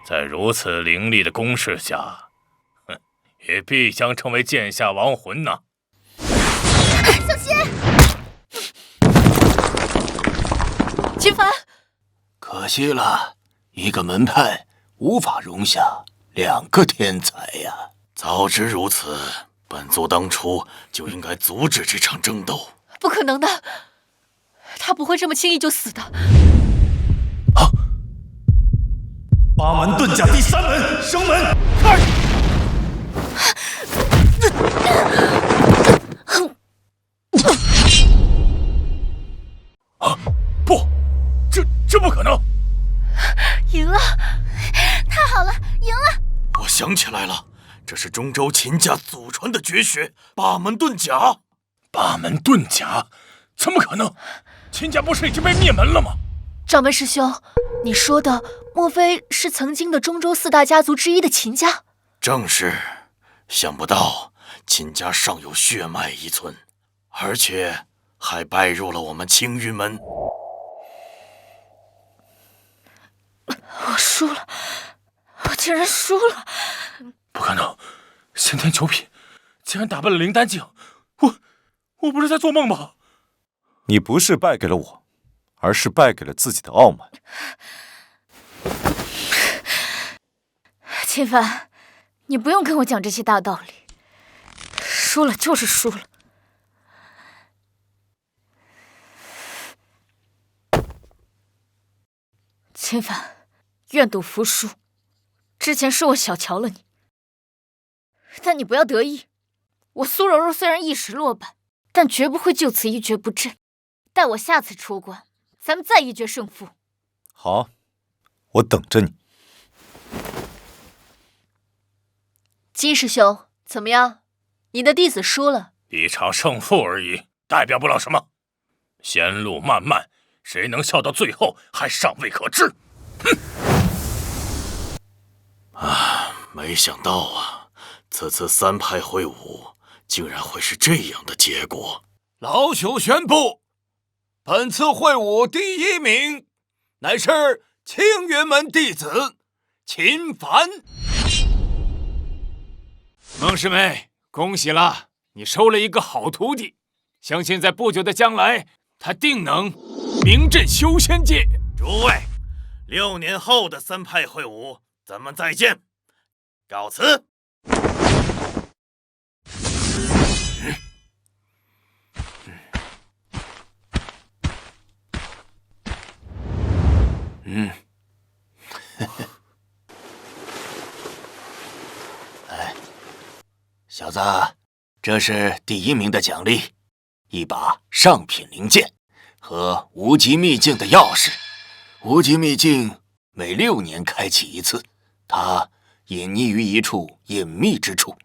在如此凌厉的攻势下，也必将成为剑下亡魂呐！小心！秦帆，可惜了，一个门派无法容下2个天才呀！早知如此，本座当初就应该阻止这场争斗。不可能的，他不会这么轻易就死的。八门遁甲第3门，生门开！不，这不可能！赢了，太好了，赢了！我想起来了，这是中州秦家祖传的绝学八门遁甲。八门遁甲？怎么可能？秦家不是已经被灭门了吗？掌门师兄，你说的莫非是曾经的中州4大家族之一的秦家？正是，想不到秦家尚有血脉遗存，而且还拜入了我们青云门。我输了，我竟然输了！不可能，先天9品，竟然打败了灵丹境，我不是在做梦吧？你不是败给了我，而是败给了自己的傲慢。秦帆，你不用跟我讲这些大道理，输了就是输了。秦帆，愿赌服输。之前是我小瞧了你，但你不要得意。我苏柔柔虽然一时落败，但绝不会就此一蹶不振。待我下次出关，咱们再一决胜负。好，我等着你。金师兄，怎么样？你的弟子输了。一场胜负而已，代表不了什么。仙路漫漫，谁能笑到最后还尚未可知。没想到啊，此次3派会武竟然会是这样的结果。老朽宣布，本次会武第1名乃是青云门弟子秦帆。孟师妹，恭喜了，你收了一个好徒弟，相信在不久的将来，他定能名震修仙界。诸位，6年后的3派会武，咱们再见，告辞。小子，这是第1名的奖励，一把上品灵剑和无极秘境的钥匙。无极秘境每6年开启一次，它隐匿于一处隐秘之处，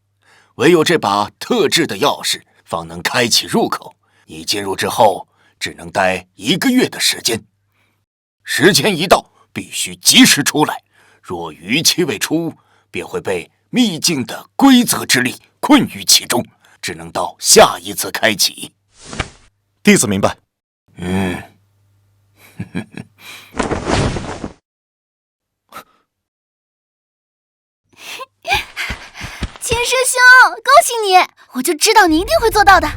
唯有这把特制的钥匙方能开启入口。你进入之后，只能待1个月的时间，时间一到，必须及时出来。若逾期未出，便会被秘境的规则之力困于其中，只能到下一次开启。弟子明白。秦师兄，恭喜你！我就知道你一定会做到的。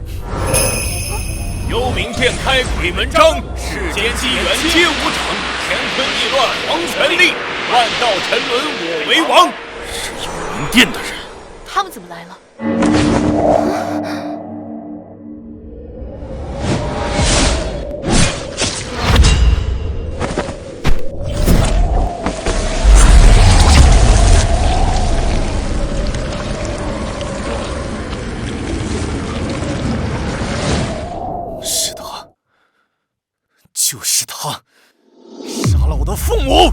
幽冥殿开鬼门章，世间机缘皆无常，乾坤易乱黄泉力，万道沉沦我为王。是幽冥殿的人，他们怎么来了？就是他，杀了我的父母。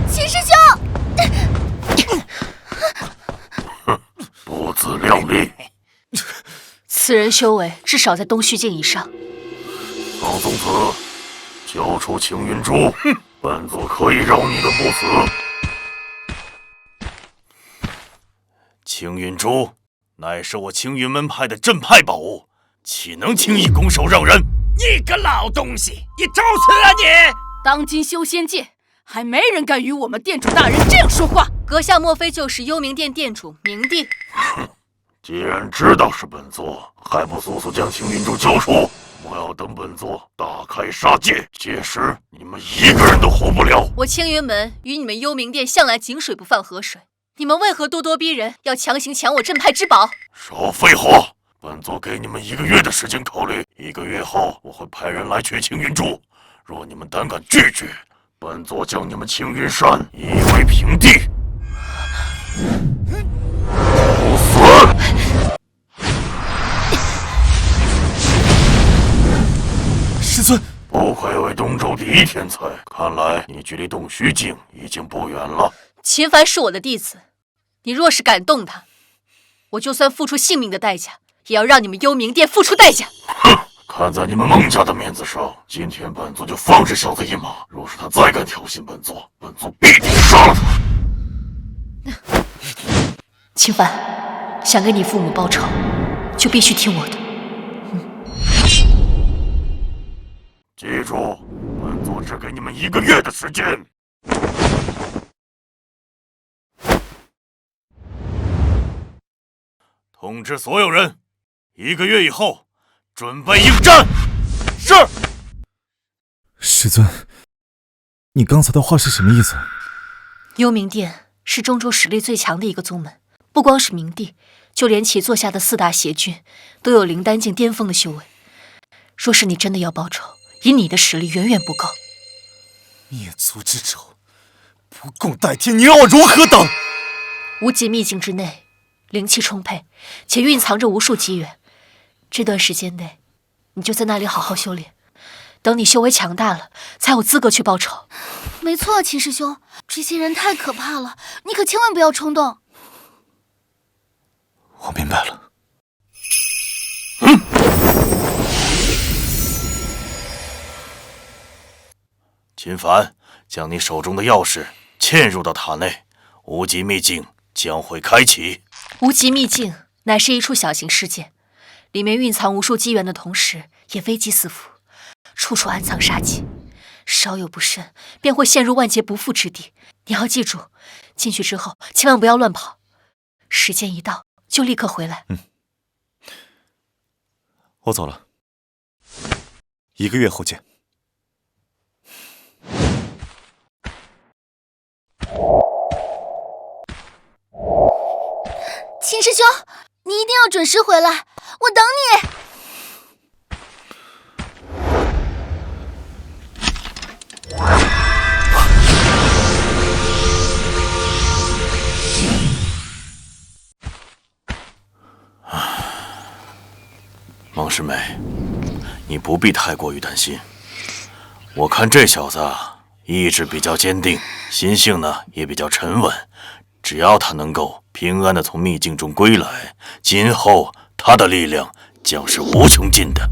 秦师兄，不自量力！此人修为至少在东虚境以上。高宗子，交出青云珠。本座可以饶你个不死。青云珠乃是我青云门派的镇派宝物，岂能轻易拱手让人？你个老东西，你找死啊你！当今修仙界，还没人敢与我们店主大人这样说话。阁下莫非就是幽冥殿店主明帝？既然知道是本座，还不速速将青云珠交出！我要等本座大开杀戒，届时你们一个人都活不了。我青云门与你们幽冥殿向来井水不犯河水，你们为何咄咄逼人，要强行抢我镇派之宝？少废话！本座给你们1个月的时间考虑，1个月后我会派人来取青云珠。若你们胆敢拒绝，本座将你们青云山夷为平地。找死！师尊，不愧为东周第一天才，看来你距离洞虚境已经不远了。秦凡是我的弟子，你若是敢动他，我就算付出性命的代价，也要让你们幽冥殿付出代价。哼，看在你们孟家的面子上，今天本座就放这小子一马。若是他再敢挑衅本座，本座必定杀了他。秦凡，想给你父母报仇，就必须听我的。记住，本座只给你们1个月的时间。通知所有人，1个月以后准备应战。是。师尊，你刚才的话是什么意思？幽冥殿是中州实力最强的一个宗门，不光是明帝，就连其座下的4大邪君都有灵丹境巅峰的修为。若是你真的要报仇，以你的实力远远不够。灭族之仇，不共戴天，你让我如何等？无极秘境之内，灵气充沛，且蕴藏着无数机缘。这段时间内，你就在那里好好修炼。等你修为强大了，才有资格去报仇。没错，秦师兄，这些人太可怕了，你可千万不要冲动。我明白了。秦凡，将你手中的钥匙嵌入到塔内，无极秘境将会开启。无极秘境乃是一处小型世界，里面蕴藏无数机缘的同时，也危机四伏，处处暗藏杀机，稍有不慎便会陷入万劫不复之地。你要记住，进去之后千万不要乱跑，时间一到就立刻回来。我走了，1个月后见。秦师兄，你一定要准时回来，我等你。孟师妹，你不必太过于担心。我看这小子意志比较坚定，心性呢也比较沉稳。只要他能够平安的从秘境中归来，今后他的力量将是无穷尽的。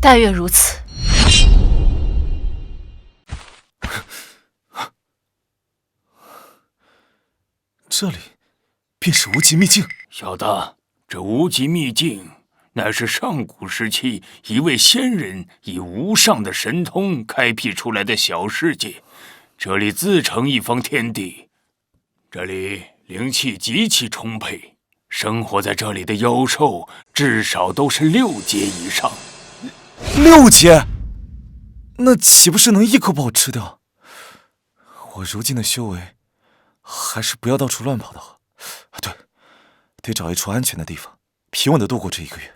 但愿如此。这里便是无极秘境。小的，这无极秘境乃是上古时期一位仙人以无上的神通开辟出来的小世界，这里自成一方天地，这里灵气极其充沛，生活在这里的妖兽至少都是6阶以上。6阶？那岂不是能一口把我吃掉？我如今的修为，还是不要到处乱跑的好。对，得找一处安全的地方，平稳的度过这1个月。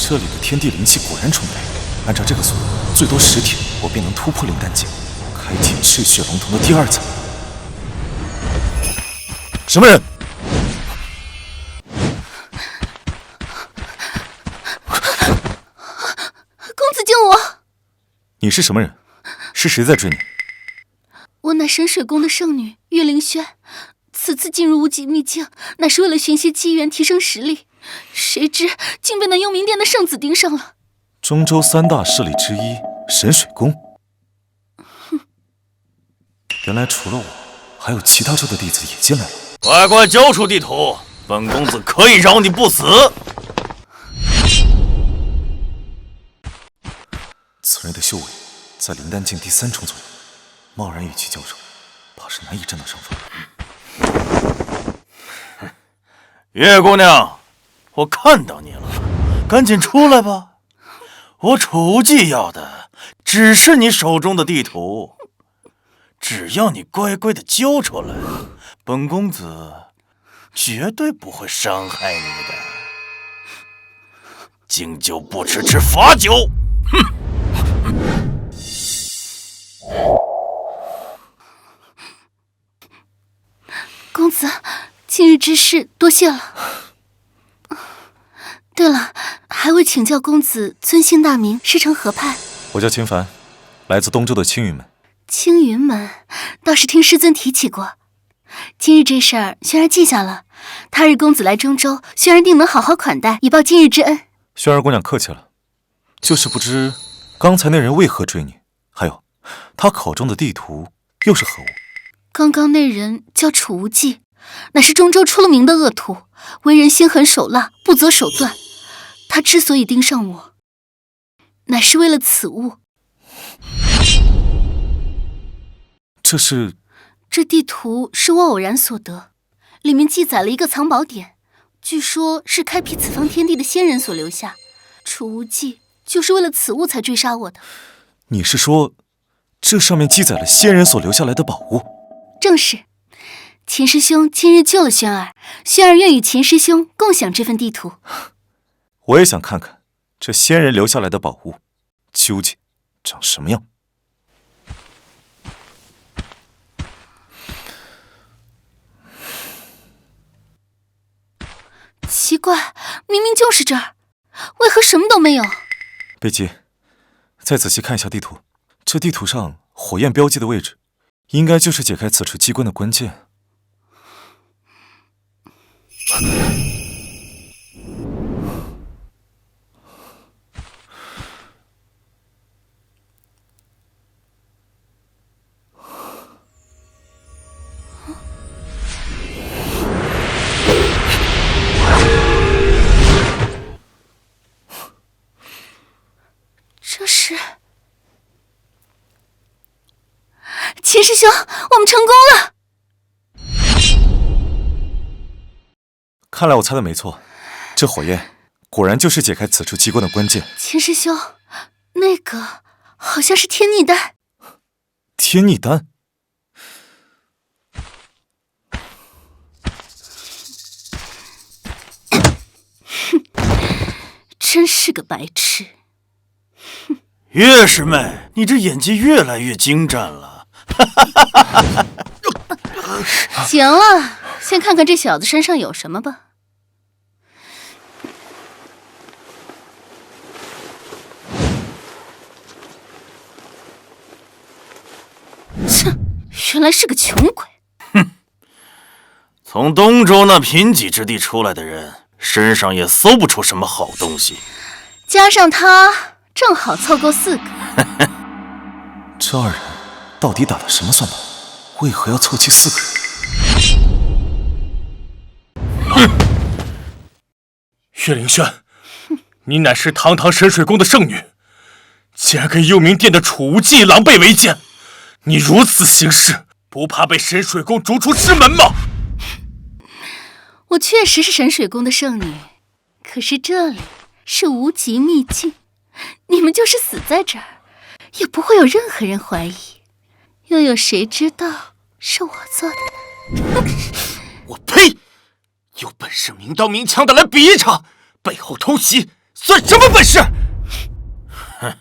这里的天地灵气果然充沛，按照这个速度，最多10天，我便能突破灵丹境，开启赤血龙瞳的第2层。什么人？公子救我！你是什么人？是谁在追你？我乃神水宫的圣女岳灵轩，此次进入无极秘境，乃是为了寻些机缘提升实力。谁知竟被那幽冥殿的圣子盯上了。中州3大势力之一神水宫。原来除了我，还有其他州的弟子也进来了。乖乖交出地图，本公子可以饶你不死。此人的修为在灵丹境第3重左右，贸然与其交手，怕是难以占到上风。月姑娘，我看到你了，赶紧出来吧！我楚无忌要的只是你手中的地图，只要你乖乖的交出来，本公子绝对不会伤害你的。敬酒不吃吃罚酒！哼！公子，今日之事多谢了。对了，还未请教公子尊姓大名，师承何派？我叫秦凡，来自东周的青云门。青云门倒是听师尊提起过。今日这事儿，轩儿记下了。他日公子来中州，轩儿定能好好款待，以报今日之恩。轩儿姑娘客气了，就是不知刚才那人为何追你，还有他口中的地图又是何物？刚刚那人叫楚无忌，乃是中州出了名的恶徒，为人心狠手辣，不择手段。他之所以盯上我，乃是为了此物。这地图是我偶然所得，里面记载了一个藏宝点，据说是开辟此方天地的仙人所留下。楚无忌就是为了此物才追杀我的。你是说，这上面记载了仙人所留下来的宝物？正是。秦师兄今日救了轩儿，轩儿愿与秦师兄共享这份地图。我也想看看这仙人留下来的宝物究竟长什么样。奇怪，明明就是这儿，为何什么都没有？别急，再仔细看一下地图。这地图上火焰标记的位置，应该就是解开此处机关的关键。这是秦师兄，我们成功了！看来我猜的没错，这火焰果然就是解开此处机关的关键。秦师兄，那个好像是天逆丹。天逆丹？真是个白痴。岳师妹，你这演技越来越精湛了。行了，先看看这小子身上有什么吧。切，原来是个穷鬼。哼，从东周那贫瘠之地出来的人，身上也搜不出什么好东西。加上他，正好凑够4个。这二人到底打的什么算盘？为何要凑齐4个人？岳灵轩，你乃是堂堂神水宫的圣女，竟然跟幽冥殿的楚无忌狼狈为奸！你如此行事，不怕被神水宫逐出师门吗？我确实是神水宫的圣女，可是这里是无极秘境，你们就是死在这儿，也不会有任何人怀疑。又有谁知道是我做的呢？我呸！有本事明刀明枪的来比一场，背后偷袭算什么本事？哼，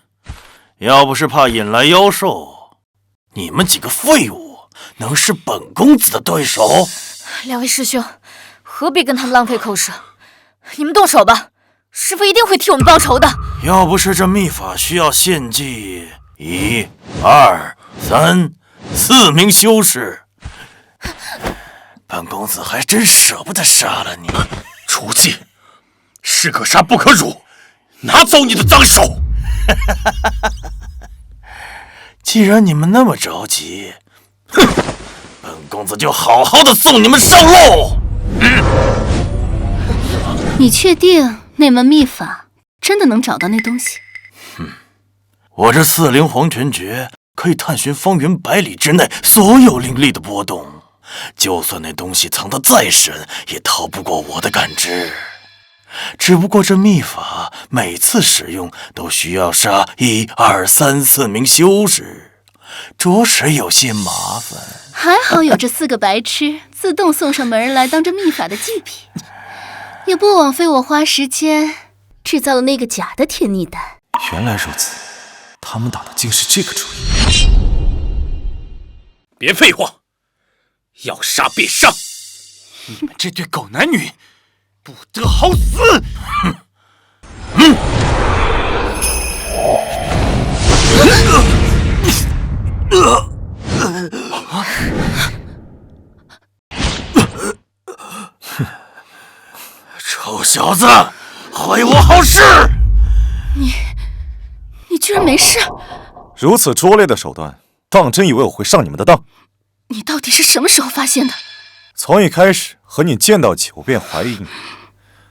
要不是怕引来妖兽，你们几个废物能是本公子的对手？两位师兄，何必跟他们浪费口舌？你们动手吧，师父一定会替我们报仇的。要不是这秘法需要献祭1、2、3、4名修士，本公子还真舍不得杀了你。楚忌，士可杀不可辱，拿走你的脏手！既然你们那么着急，哼，本公子就好好的送你们上路。你确定那门秘法真的能找到那东西？我这4灵黄泉诀可以探寻方圆100里之内所有灵力的波动，就算那东西藏得再深，也逃不过我的感知。只不过这秘法每次使用都需要杀1、2、3、4名修士，着实有些麻烦。还好有这4个白痴自动送上门来当这秘法的祭品，也不枉费我花时间制造了那个假的天逆丹。原来如此，他们打的竟是这个主意。别废话，要杀便杀！你们这对狗男女，不得好死！臭小子，坏我好事！你居然没事？如此拙劣的手段，当真以为我会上你们的当？你到底是什么时候发现的？从一开始和你见到起，我便怀疑你。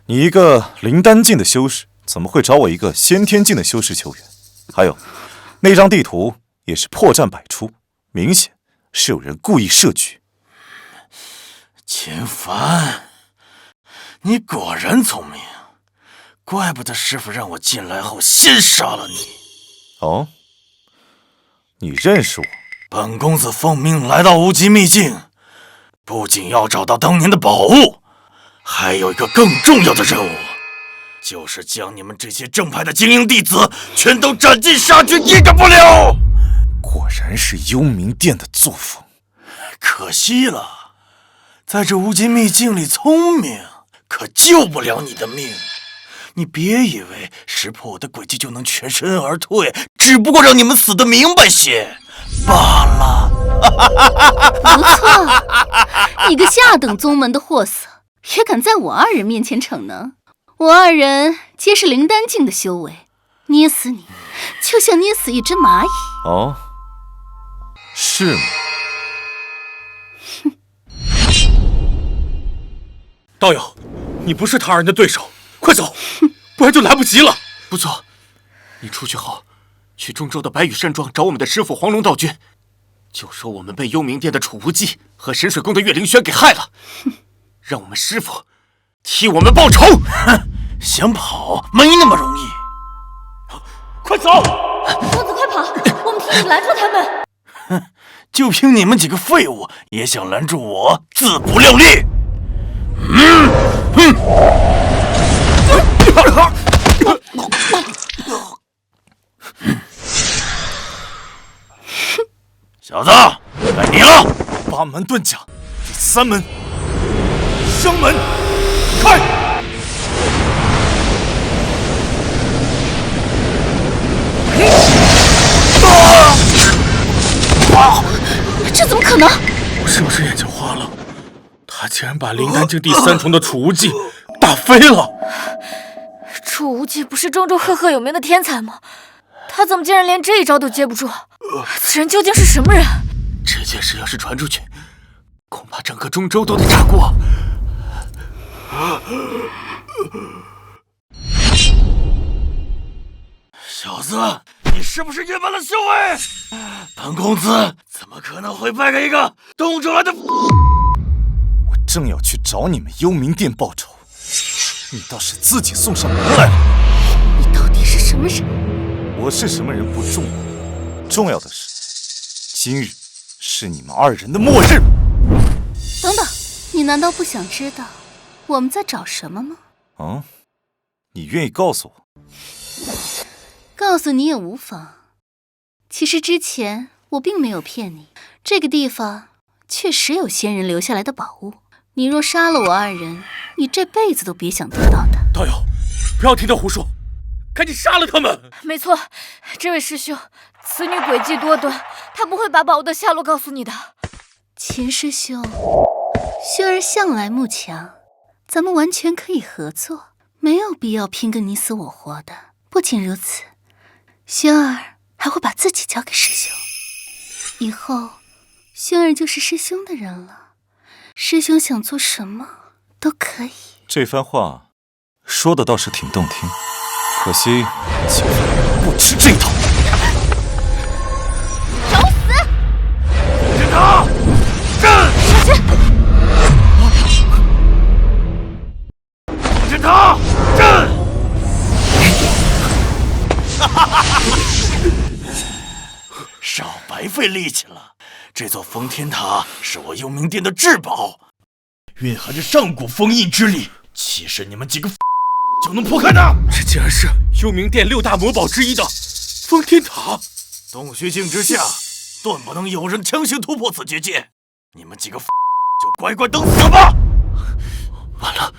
你一个灵丹境的修士，怎么会找我一个先天境的修士求援？还有，那张地图也是破绽百出，明显是有人故意设局。秦凡，你果然聪明，怪不得师傅让我进来后先杀了你。哦，你认识我？本公子奉命来到无极秘境，不仅要找到当年的宝物，还有一个更重要的任务，就是将你们这些正派的精英弟子全都斩尽杀绝，一个不留。果然是幽冥殿的作风。可惜了，在这无极秘境里，聪明可救不了你的命。你别以为识破我的诡计就能全身而退，只不过让你们死得明白些罢了。不错，你个下等宗门的货色，也敢在我2人面前逞能？我2人皆是灵丹境的修为，捏死你就像捏死一只蚂蚁。哦，是吗？道友，你不是他人的对手，快走，不然就来不及了。不错，你出去后，去中州的白羽山庄找我们的师傅黄龙道君，就说我们被幽冥殿的楚无忌和神水宫的岳灵轩给害了，让我们师傅替我们报仇。想跑没那么容易，快走！公子快跑，我们替你拦住他们。就凭你们几个废物也想拦住我，自不量力！小子，该你了。八门遁甲，第3门，生门开。这怎么可能？我是不是眼睛花了？他竟然把灵丹境第3重的储物技打飞了！储无忌不是中州赫赫有名的天才吗？他怎么竟然连这一招都接不住？此人究竟是什么人？这件事要是传出去，恐怕整个中州都得炸锅。小子，你是不是隐瞒了修为？本公子怎么可能会败给一个东州来的？我正要去找你们幽冥殿报仇，你倒是自己送上门来了。你到底是什么人？我是什么人不重要，重要的是，今日是你们2人的末日。等等，你难道不想知道我们在找什么吗？啊，你愿意告诉我？告诉你也无妨。其实之前我并没有骗你，这个地方确实有仙人留下来的宝物。你若杀了我2人，你这辈子都别想得到的。道友，不要听他胡说，赶紧杀了他们！没错，这位师兄，此女诡计多端，她不会把宝物的下落告诉你的。秦师兄，薰儿向来慕强，咱们完全可以合作，没有必要拼个你死我活的。不仅如此，薰儿还会把自己交给师兄，以后薰儿就是师兄的人了。师兄想做什么都可以。这番话说的倒是挺动听，可惜秦风不吃这一套。找死！是他！小心！是他！朕！少白费力气了。这座封天塔是我幽冥殿的至宝，蕴含着上古封印之力，岂是你们几个就能破开的？这竟然是幽冥殿6大魔宝之一的封天塔！洞虚境之下，断不能有人强行突破此结界。你们几个就乖乖等死吧！完了，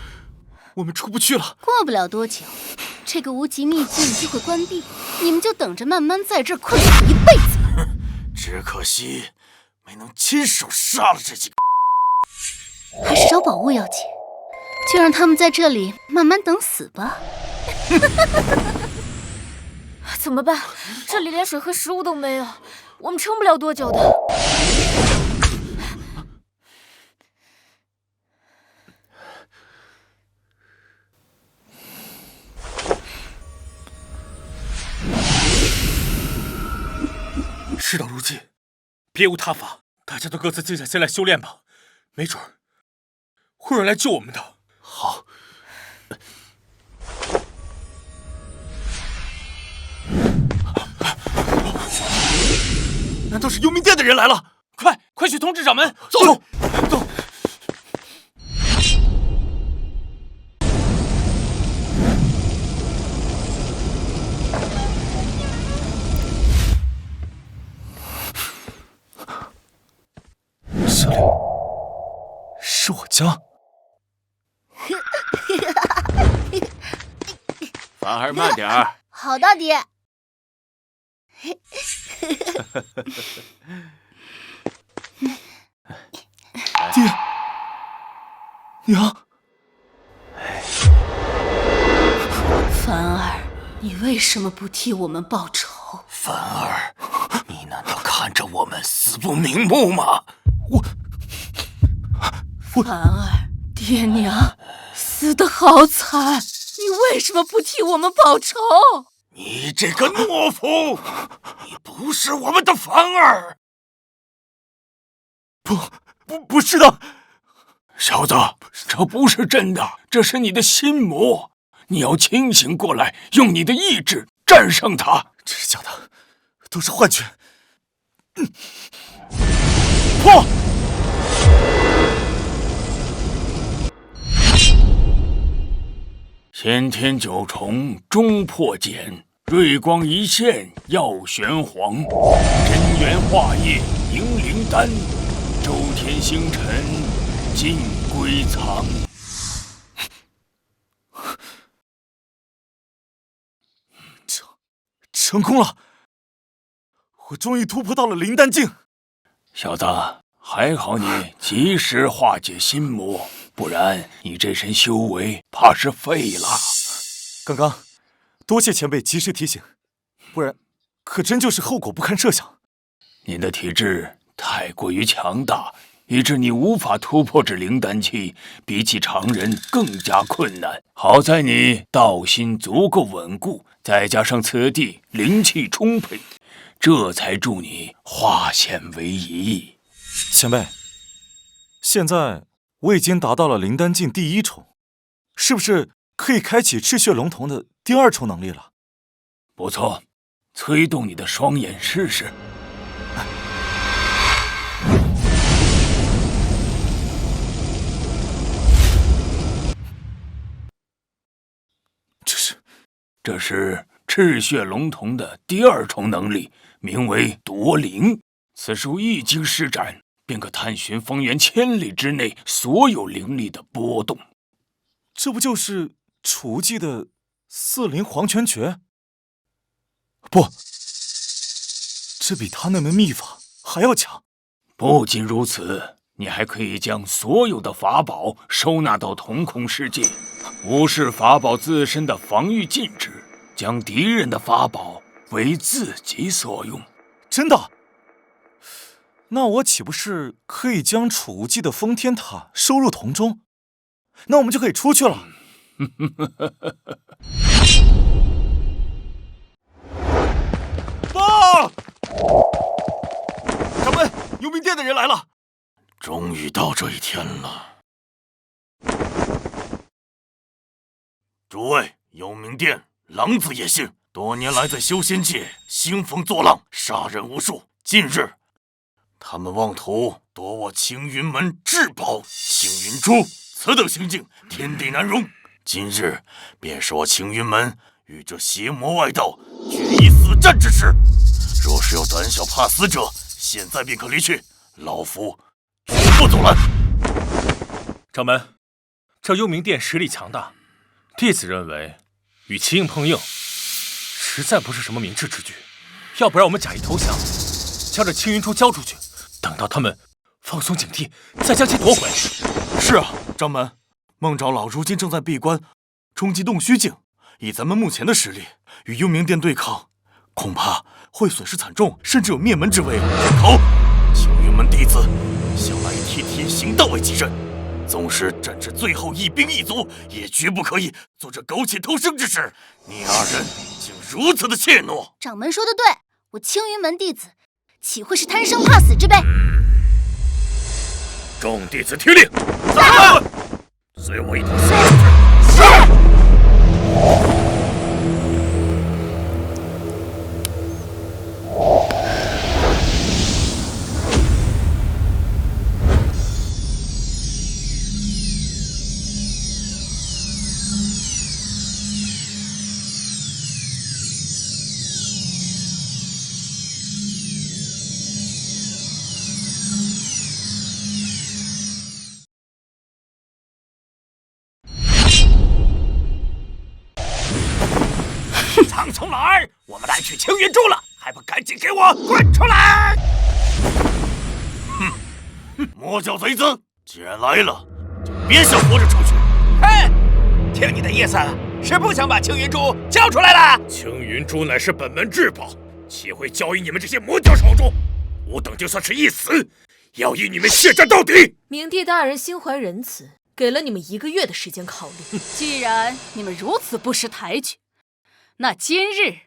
我们出不去了。过不了多久，这个无极秘境就会关闭，你们就等着慢慢在这儿困苦一辈子吧。只可惜没能亲手杀了这几个。还是找宝物要紧，就让他们在这里慢慢等死吧。怎么办？这里连水和食物都没有，我们撑不了多久的。事到如今，别无他法，大家都各自静下心来修炼吧，没准会有人来救我们的。好。难道是幽冥殿的人来了？快去通知掌门！走。这里是我家。凡儿慢点儿。好，大爹。爹，娘，凡儿，你为什么不替我们报仇？凡儿，你难道看着我们死不瞑目吗？凡儿，爹娘死得好惨，你为什么不替我们报仇？你这个懦夫，你不是我们的凡儿。不是的，小子，这不是真的，这是你的心魔。你要清醒过来，用你的意志战胜他。这是假的，都是幻觉。破！先天9重终破茧，瑞光一现耀玄黄，真元化液凝灵丹，周天星辰尽归藏。成功了！我终于突破到了灵丹境。小子，还好你及时化解心魔，不然你这身修为怕是废了。刚刚多谢前辈及时提醒，不然可真就是后果不堪设想。你的体质太过于强大，以致你无法突破至灵丹期，比起常人更加困难。好在你道心足够稳固，再加上此地灵气充沛，这才助你化险为夷。前辈，现在我已经达到了灵丹境第1重，是不是可以开启赤血龙瞳的第2重能力了？不错，催动你的双眼试试。这是赤血龙瞳的第2重能力，名为夺灵。此术一经施展，便可探寻方圆1000里之内所有灵力的波动。这不就是楚无忌的4灵黄泉诀？不，这比他那门秘法还要强。不仅如此，你还可以将所有的法宝收纳到瞳孔世界，无视法宝自身的防御禁制，将敌人的法宝为自己所用。真的？那我岂不是可以将楚无忌的封天塔收入瞳中？那我们就可以出去了。爸！掌门，幽冥殿的人来了。终于到这一天了。诸位，幽冥殿狼子野性，多年来在修仙界兴风作浪，杀人无数。近日，他们妄图夺我青云门至宝青云珠，此等行径，天地难容。今日便是我青云门与这邪魔外道决一死战之时。若是有胆小怕死者，现在便可离去，老夫绝不阻拦。掌门，这幽冥殿实力强大，弟子认为与其硬碰硬，实在不是什么明智之举。要不然我们假意投降，将这青云珠交出去，等到他们放松警惕，再将其夺回。是啊，掌门，孟长老如今正在闭关冲击洞虚境，以咱们目前的实力与幽冥殿对抗，恐怕会损失惨重，甚至有灭门之危。好，青云门弟子向来以替天行道为己任，纵使战至最后一兵一卒，也绝不可以做这苟且偷生之事。你二人竟如此的怯懦！掌门说的对，我青云门弟子岂会是贪生怕死之辈？众弟子听令，随我一同杀出去！苍从哪儿？我们来取青云珠了，还不赶紧给我滚出来！魔教贼子，既然来了，就别想活着出去。哼，听你的意思是不想把青云珠交出来了？青云珠乃是本门至宝，岂会交于你们这些魔教手中？吾等就算是一死，也要与你们血战到底！冥帝大人心怀仁慈，给了你们1个月的时间考虑。既然你们如此不识抬举，那今日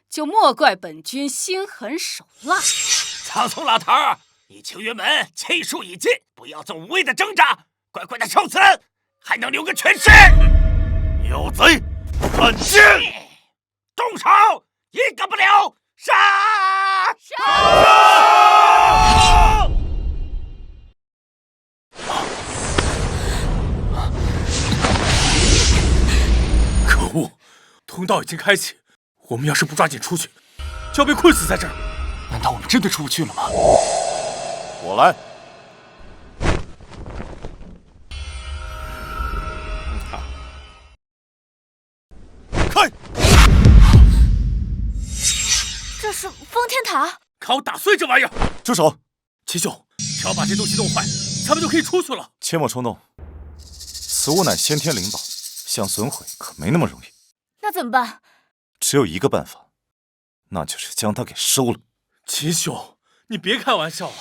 就莫怪本君心狠手辣。苍松老头儿，你青云门气数已尽，不要做无谓的挣扎，乖乖的受死，还能留个全尸！有贼，看剑！动手，一个不留！杀！可恶，通道已经开启，我们要是不抓紧出去，就要被困死在这儿。难道我们真的出不去了吗？我来。开！这是封天塔，看我打碎这玩意儿！住手！秦兄，只要把这东西弄坏，咱们就可以出去了。切莫冲动，此物乃先天灵宝，想损毁可没那么容易。那怎么办？只有一个办法，那就是将它给收了。秦兄，你别开玩笑了，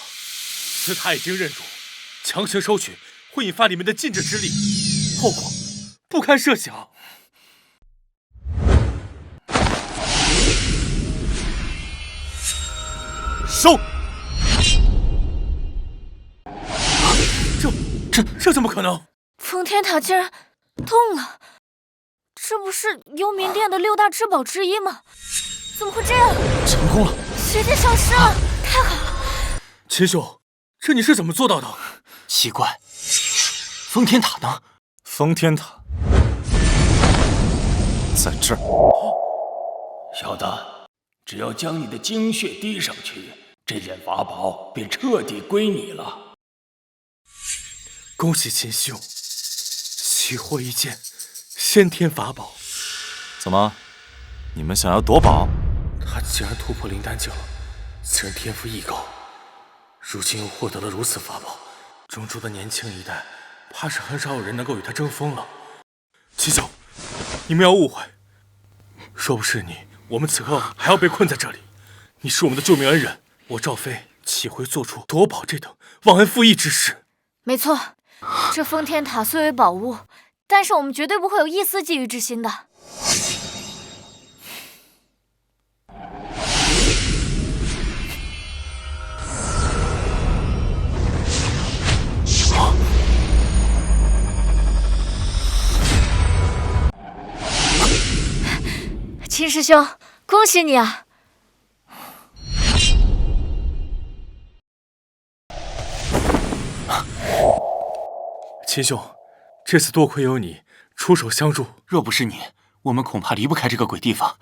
此塔已经认主，强行收取会引发里面的禁制之力，后果不堪设想。收！这怎么可能？封天塔竟然动了，这不是幽冥殿的6大至宝之一吗？怎么会这样？成功了！结界消失了，太好了！秦兄，这你是怎么做到的？奇怪，封天塔呢？封天塔在这儿。小子，只要将你的精血滴上去，这件法宝便彻底归你了。恭喜秦兄，喜获一件先天法宝。怎么，你们想要夺宝？他既然突破灵丹境了，此人天赋异高，如今又获得了如此法宝，中州的年轻一代怕是很少有人能够与他争锋了。秦兄，你们要误会，若不是你，我们此刻还要被困在这里。你是我们的救命恩人，我赵飞岂会做出夺宝这等忘恩负义之事？没错，这封天塔虽为宝物，但是我们绝对不会有一丝觊觎之心的。秦师兄，恭喜你啊！秦兄，这次多亏有你出手相助，若不是你，我们恐怕离不开这个鬼地方。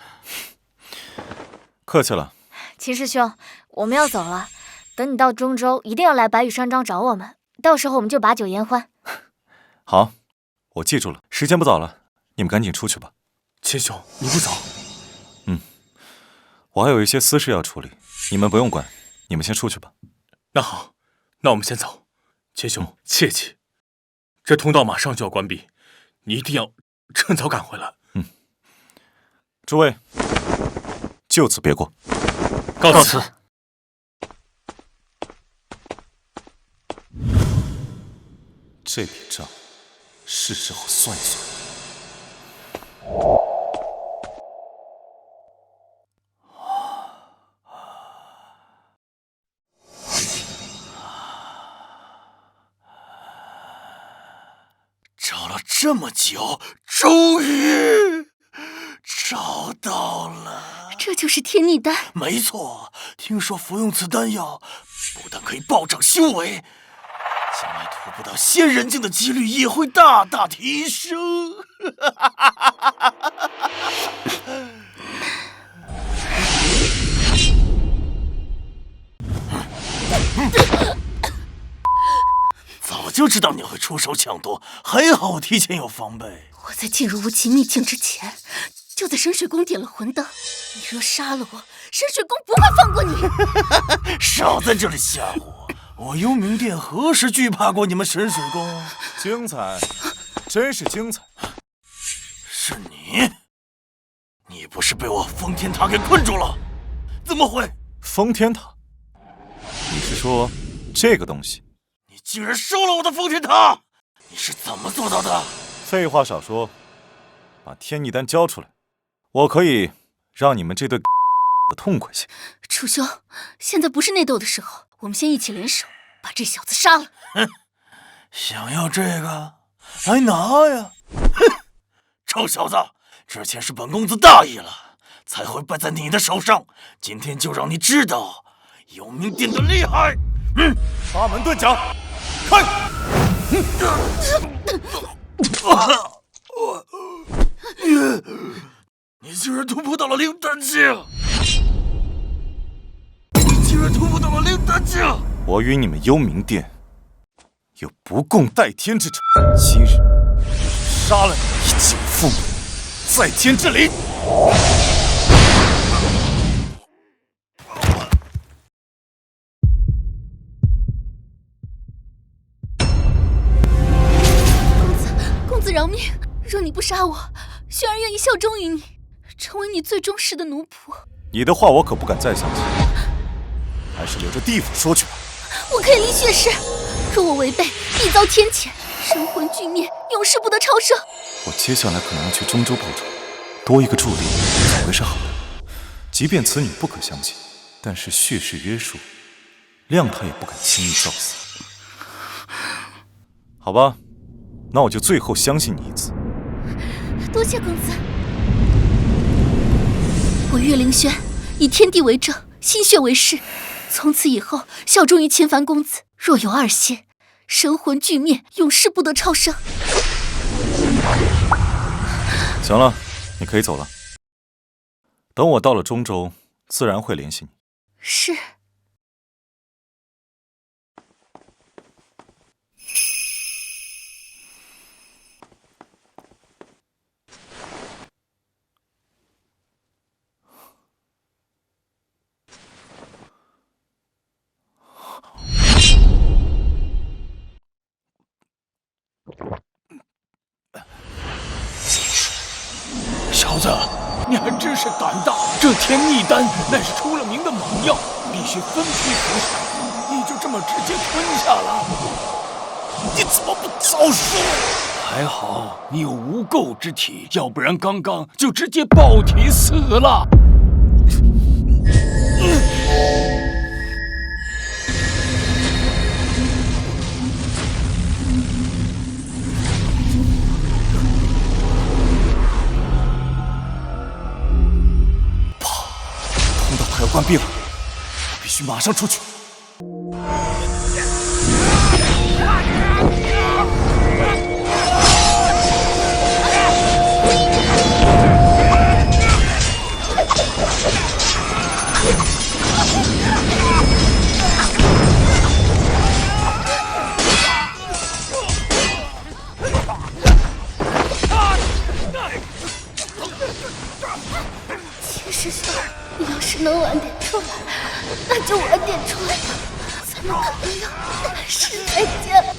客气了。秦师兄，我们要走了，等你到中州，一定要来白羽山庄找我们，到时候我们就把酒言欢。好，我记住了。时间不早了，你们赶紧出去吧。秦兄，你不走？我还有一些私事要处理，你们不用管，你们先出去吧。那好，那我们先走。秦兄，切记，这通道马上就要关闭，你一定要趁早赶回来。诸位，就此别过。告辞。这笔账是时候算一算。找了这么久，终于找到了。这就是天逆丹。没错，听说服用此丹药，不但可以暴涨修为，将来突破到仙人境的几率也会大大提升。早就知道你会出手抢夺，还好我提前有防备。我在进入无极秘境之前，就在神水宫点了魂灯。你若杀了我，神水宫不会放过你。少在这里吓唬我！我幽冥殿何时惧怕过你们神水宫？精彩，真是精彩！是你？你不是被我封天塔给困住了？怎么会？封天塔？你是说这个东西？你竟然收了我的封天塔！你是怎么做到的？废话少说，把天逆丹交出来，我可以让你们这对的痛快些。楚兄，现在不是内斗的时候，我们先一起联手把这小子杀了。哼，想要这个，来拿呀！哼，臭小子，之前是本公子大意了，才会败在你的手上。今天就让你知道幽冥殿的厉害！八门遁甲，开！你竟然突破到了灵丹境！你竟然突破到了灵丹境！我与你们幽冥殿有不共戴天之仇，今日杀了你以救父母，在天之灵。公子饶命！若你不杀我，萱儿愿意效忠于你，成为你最忠实的奴仆。你的话我可不敢再相信，还是留着地府说去吧。我可以立血誓，若我违背，必遭天谴，神魂俱灭，永世不得超生。我接下来可能要去中州报仇，多一个助力总归是好的。即便此女不可相信，但是血誓约束，谅她也不敢轻易造死。好吧，那我就最后相信你一次。多谢公子。我岳灵轩以天地为证，心血为誓，从此以后效忠于秦凡公子。若有二心，神魂俱灭，永世不得超生。行了，你可以走了。等我到了中州，自然会联系你。是。小子，你还真是胆大！这天逆丹乃是出了名的猛药，必须分批服食，你就这么直接吞下了？你怎么不早说？还好你有无垢之体，要不然刚刚就直接爆体死了。要关闭了，我必须马上出去。秦师兄，你要是能晚点出来，那就晚点出来吧，咱们可能要是再见了。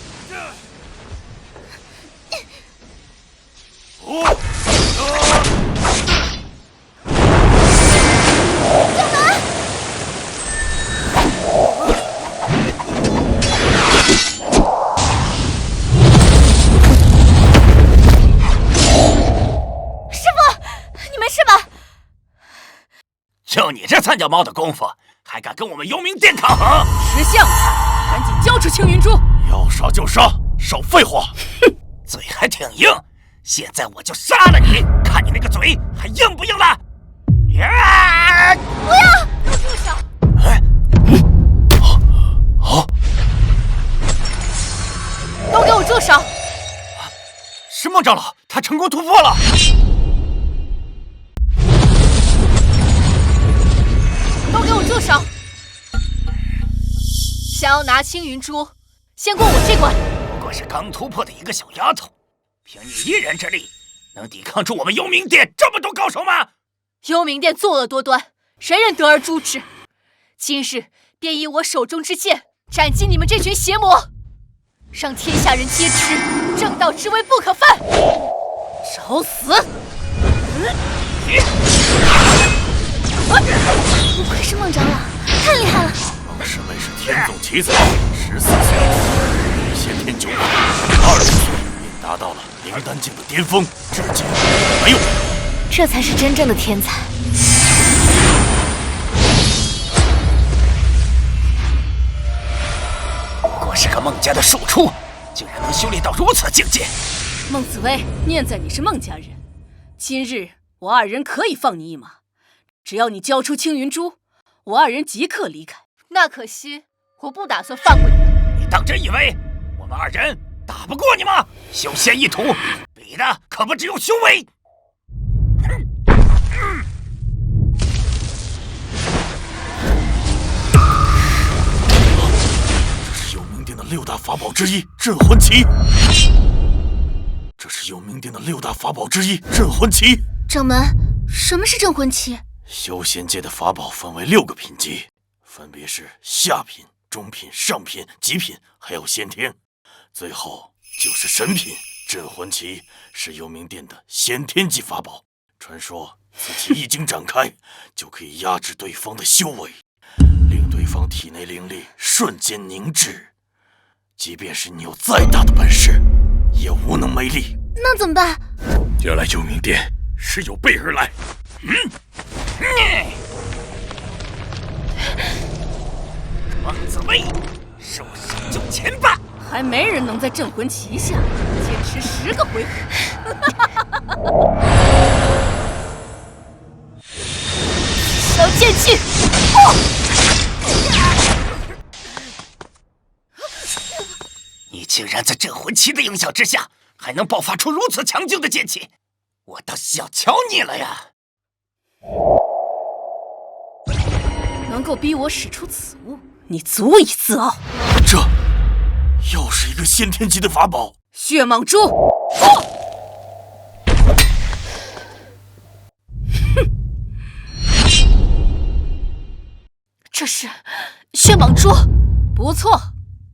就你这三脚猫的功夫，还敢跟我们幽冥殿抗衡？识相的，赶紧交出青云珠！要杀就杀，少废话！哼，嘴还挺硬，现在我就杀了你，看你那个嘴还硬不硬了！呀！不要，给我住手！都给我住手！是孟长老，他成功突破了。都给我住手！想要拿青云珠，先过我这关。不过是刚突破的一个小丫头，凭你一人之力，能抵抗住我们幽冥殿这么多高手吗？幽冥殿作恶多端，谁人得而诛之？今日便以我手中之剑斩尽你们这群邪魔，让天下人皆知正道之威不可犯！找死！不愧是孟长老，太厉害了！孟师妹是天纵奇才，14岁先天9法，20岁便达到了灵丹境的巅峰，至今没有。这才是真正的天才。不过是个孟家的庶出，竟然能修炼到如此境界。孟紫薇，念在你是孟家人，今日我二人可以放你一马。只要你交出青云珠，我二人即刻离开。那可惜，我不打算放过你们。你当真以为我们二人打不过你吗？修仙一途，比的可不只有修为。6大法宝之一镇魂旗。这是幽冥殿的6大法宝之一镇魂旗。掌门，什么是镇魂旗？修仙界的法宝分为6个品级，分别是下品、中品、上品、极品，还有先天，最后就是神品。镇魂旗是幽冥殿的先天级法宝，传说此旗一经展开，就可以压制对方的修为，令对方体内灵力瞬间凝滞。即便是你有再大的本事，也无能为力。那怎么办？原来幽冥殿是有备而来。王子威，受伤就擒吧！还没人能在镇魂旗下坚持10个回合。小剑气！你竟然在镇魂旗的影响之下，还能爆发出如此强劲的剑气，我倒小瞧你了呀！能够逼我使出此物，你足以自傲。这又是一个先天级的法宝——血蟒珠。这是血蟒珠，不错。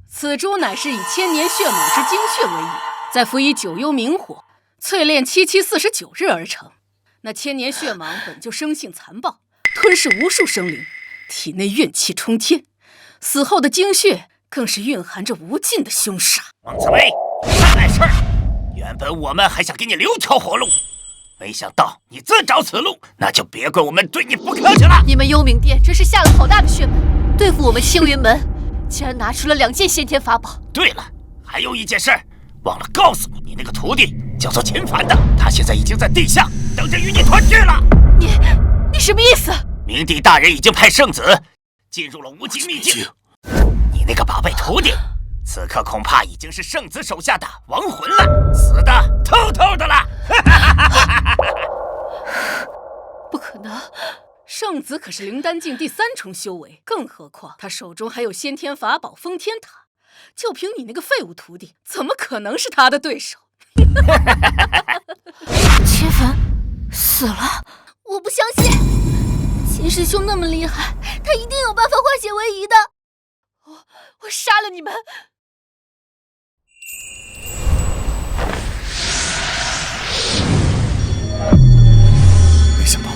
此珠乃是以千年血蟒之精血为引，再辅以9幽冥火，淬炼749日而成。那千年血蟒本就生性残暴，吞噬无数生灵，体内怨气冲天，死后的精血更是蕴含着无尽的凶杀。王紫薇，大碍事儿！原本我们还想给你留条活路，没想到你自找此路，那就别怪我们对你不客气了。你们幽冥殿真是下了好大的血本，对付我们青云门，竟然拿出了2件先天法宝。对了，还有一件事，忘了告诉你那个徒弟叫做秦凡的，他现在已经在地下等着与你团聚了。你什么意思？冥帝大人已经派圣子进入了无极秘境，你那个宝贝徒弟，此刻恐怕已经是圣子手下的亡魂了，死的透透的了。不可能，圣子可是灵丹境第3重修为，更何况他手中还有先天法宝封天塔，就凭你那个废物徒弟，怎么可能是他的对手？秦凡死了？我不相信，秦师兄那么厉害，他一定有办法化险为夷的。我杀了你们！没想到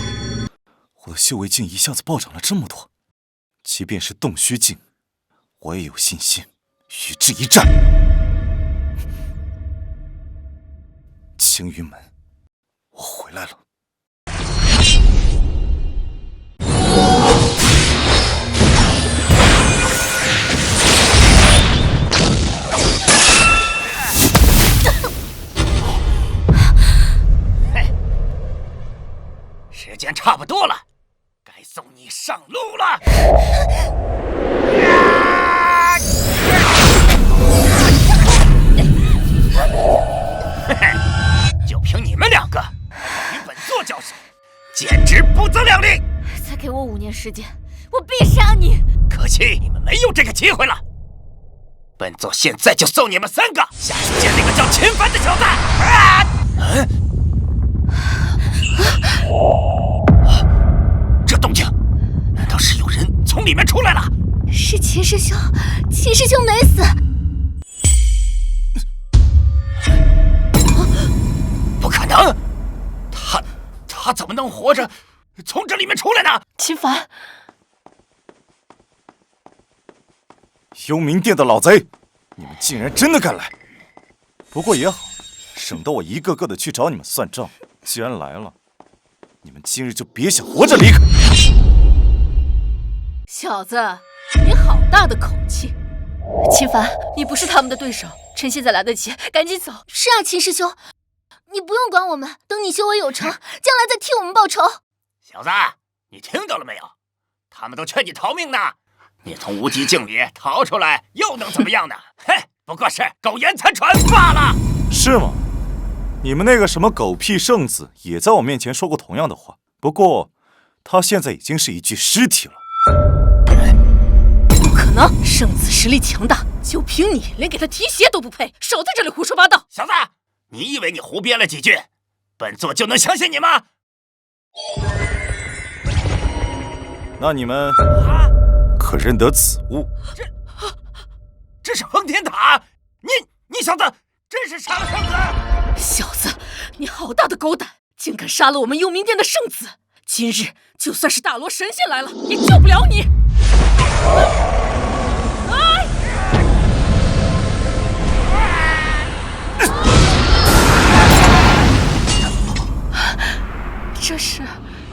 我的修为境一下子暴涨了这么多，即便是洞虚境，我也有信心与之一战。青云门，我回来了。时间差不多了，该送你上路了。就凭你们2个与本座交手，简直不自量力！再给我5年时间，我必杀你！可惜你们没有这个机会了。本座现在就送你们3个下去见那个叫秦凡的小子！这动静，难道是有人从里面出来了？是秦师兄，秦师兄没死。不可能，他怎么能活着从这里面出来呢？秦凡，幽冥殿的老贼，你们竟然真的敢来！不过也好，省得我一个个的去找你们算账。既然来了，你们今日就别想活着离开。小子，你好大的口气！秦凡，你不是他们的对手，趁现在来得及，赶紧走。是啊，秦师兄，你不用管我们，等你修为有成，将来再替我们报仇。小子，你听到了没有？他们都劝你逃命呢，你从无极境里逃出来又能怎么样呢？哼，不过是苟延残喘罢了。是吗？你们那个什么狗屁圣子也在我面前说过同样的话，不过他现在已经是一具尸体了。不可能！啊！圣子实力强大，就凭你连给他提鞋都不配，少在这里胡说八道！小子，你以为你胡编了几句，本座就能相信你吗？那你们可认得此物？这是封天塔！你小子真是杀了圣子！小子，你好大的狗胆，竟敢杀了我们幽冥殿的圣子！今日就算是大罗神仙来了，也救不了你！这是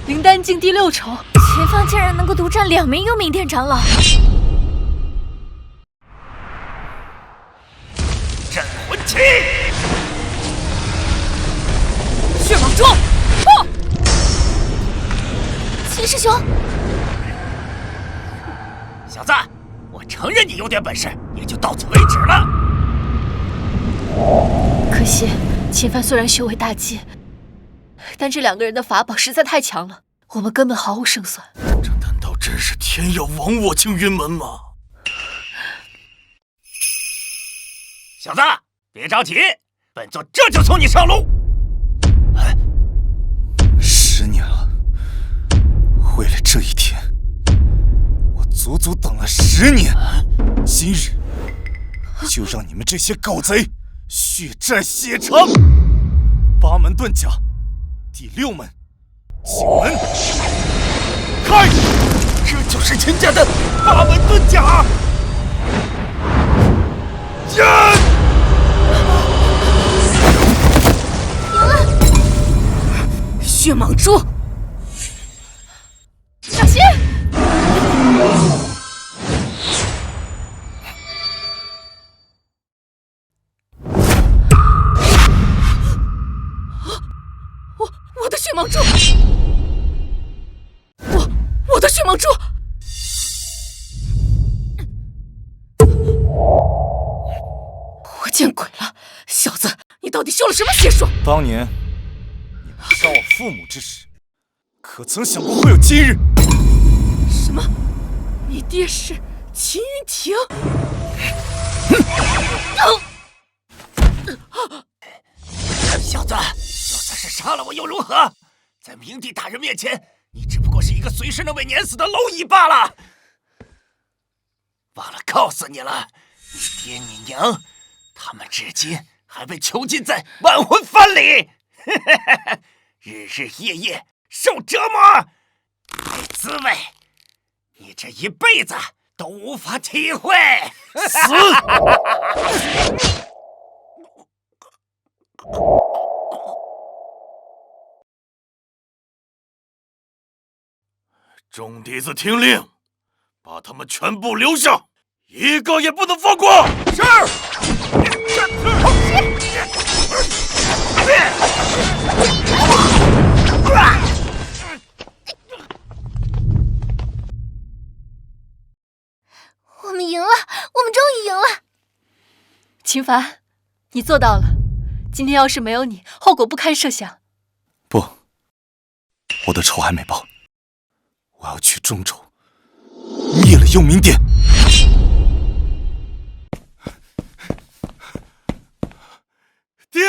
灵丹境第6重，前方竟然能够独占2名幽冥殿长老。镇魂器，血蟒蛛，破！秦师兄，小子，我承认你有点本事，也就到此为止了。可惜秦帆虽然修为大忌，但这2个人的法宝实在太强了，我们根本毫无胜算。这难道真是天要亡我青云门吗？小子，别着急，本座这就送你上路。10年了，为了这一天，我足足等了10年。今日就让你们这些狗贼血债血偿！八门遁甲，第6门，景门，开！这就是秦家的八门遁甲。血蟒蛛，小心！我的血蟒蛛，我的血蟒蛛！我见鬼了！小子，你到底修了什么邪术？当年你们杀我父母之时，可曾想过会有今日？什么？你爹是秦云亭？小子，就算是杀了我又如何？在明帝大人面前，你只不过是一个随时能被碾死的蝼蚁罢了。忘了告诉你了，你爹你娘，他们至今还被囚禁在万魂幡里，日日夜夜受折磨，那滋味，你这一辈子都无法体会。死！众弟子听令，把他们全部留下，一个也不能放过。是。我们赢了，我们终于赢了！秦凡，你做到了。今天要是没有你，后果不堪设想。不，我的仇还没报。我要去中州，灭了幽冥殿。爹，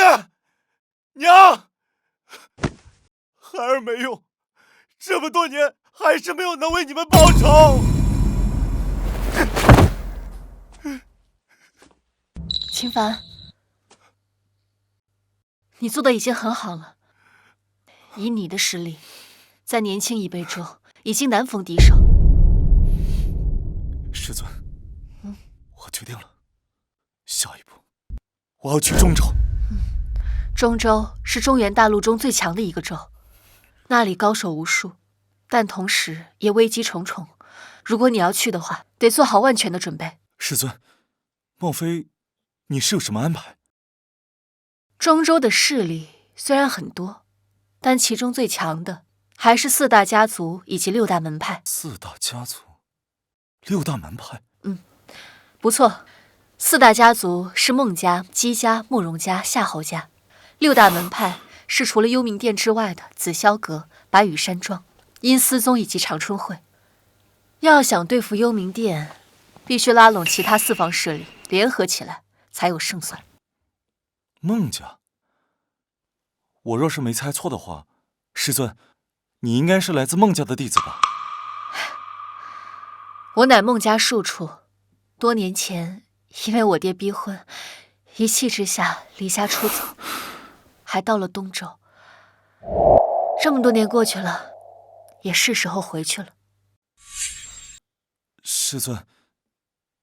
娘，孩儿没用，这么多年还是没有能为你们报仇。秦凡，你做的已经很好了。以你的实力，在年轻一辈中已经难逢敌手。师尊，我决定了，下一步我要去中州。中州是中原大陆中最强的一个州，那里高手无数，但同时也危机重重。如果你要去的话，得做好万全的准备。师尊，莫非你是有什么安排？中州的势力虽然很多，但其中最强的还是4大家族以及6大门派。4大家族，6大门派。不错，4大家族是孟家、姬家、慕容家、夏侯家；6大门派是除了幽冥殿之外的紫霄阁、白羽山庄、阴司宗以及长春会。要想对付幽冥殿，必须拉拢其他4方势力，联合起来才有胜算。孟家，我若是没猜错的话，师尊，你应该是来自孟家的弟子吧？我乃孟家庶出，多年前因为我爹逼婚，一气之下离家出走，还到了东周。这么多年过去了，也是时候回去了。师尊，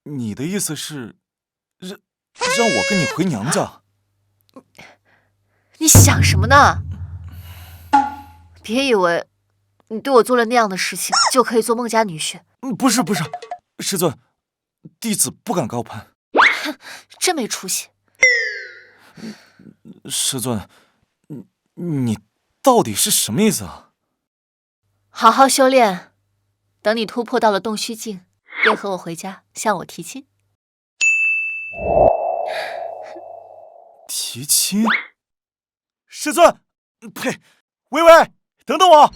你的意思是让我跟你回娘家？你想什么呢？别以为你对我做了那样的事情，就可以做孟家女婿。不是，师尊，弟子不敢高攀。真没出息。师尊，你到底是什么意思啊？好好修炼，等你突破到了洞虚境，便和我回家向我提亲。提亲？师尊，呸！微微，等等我。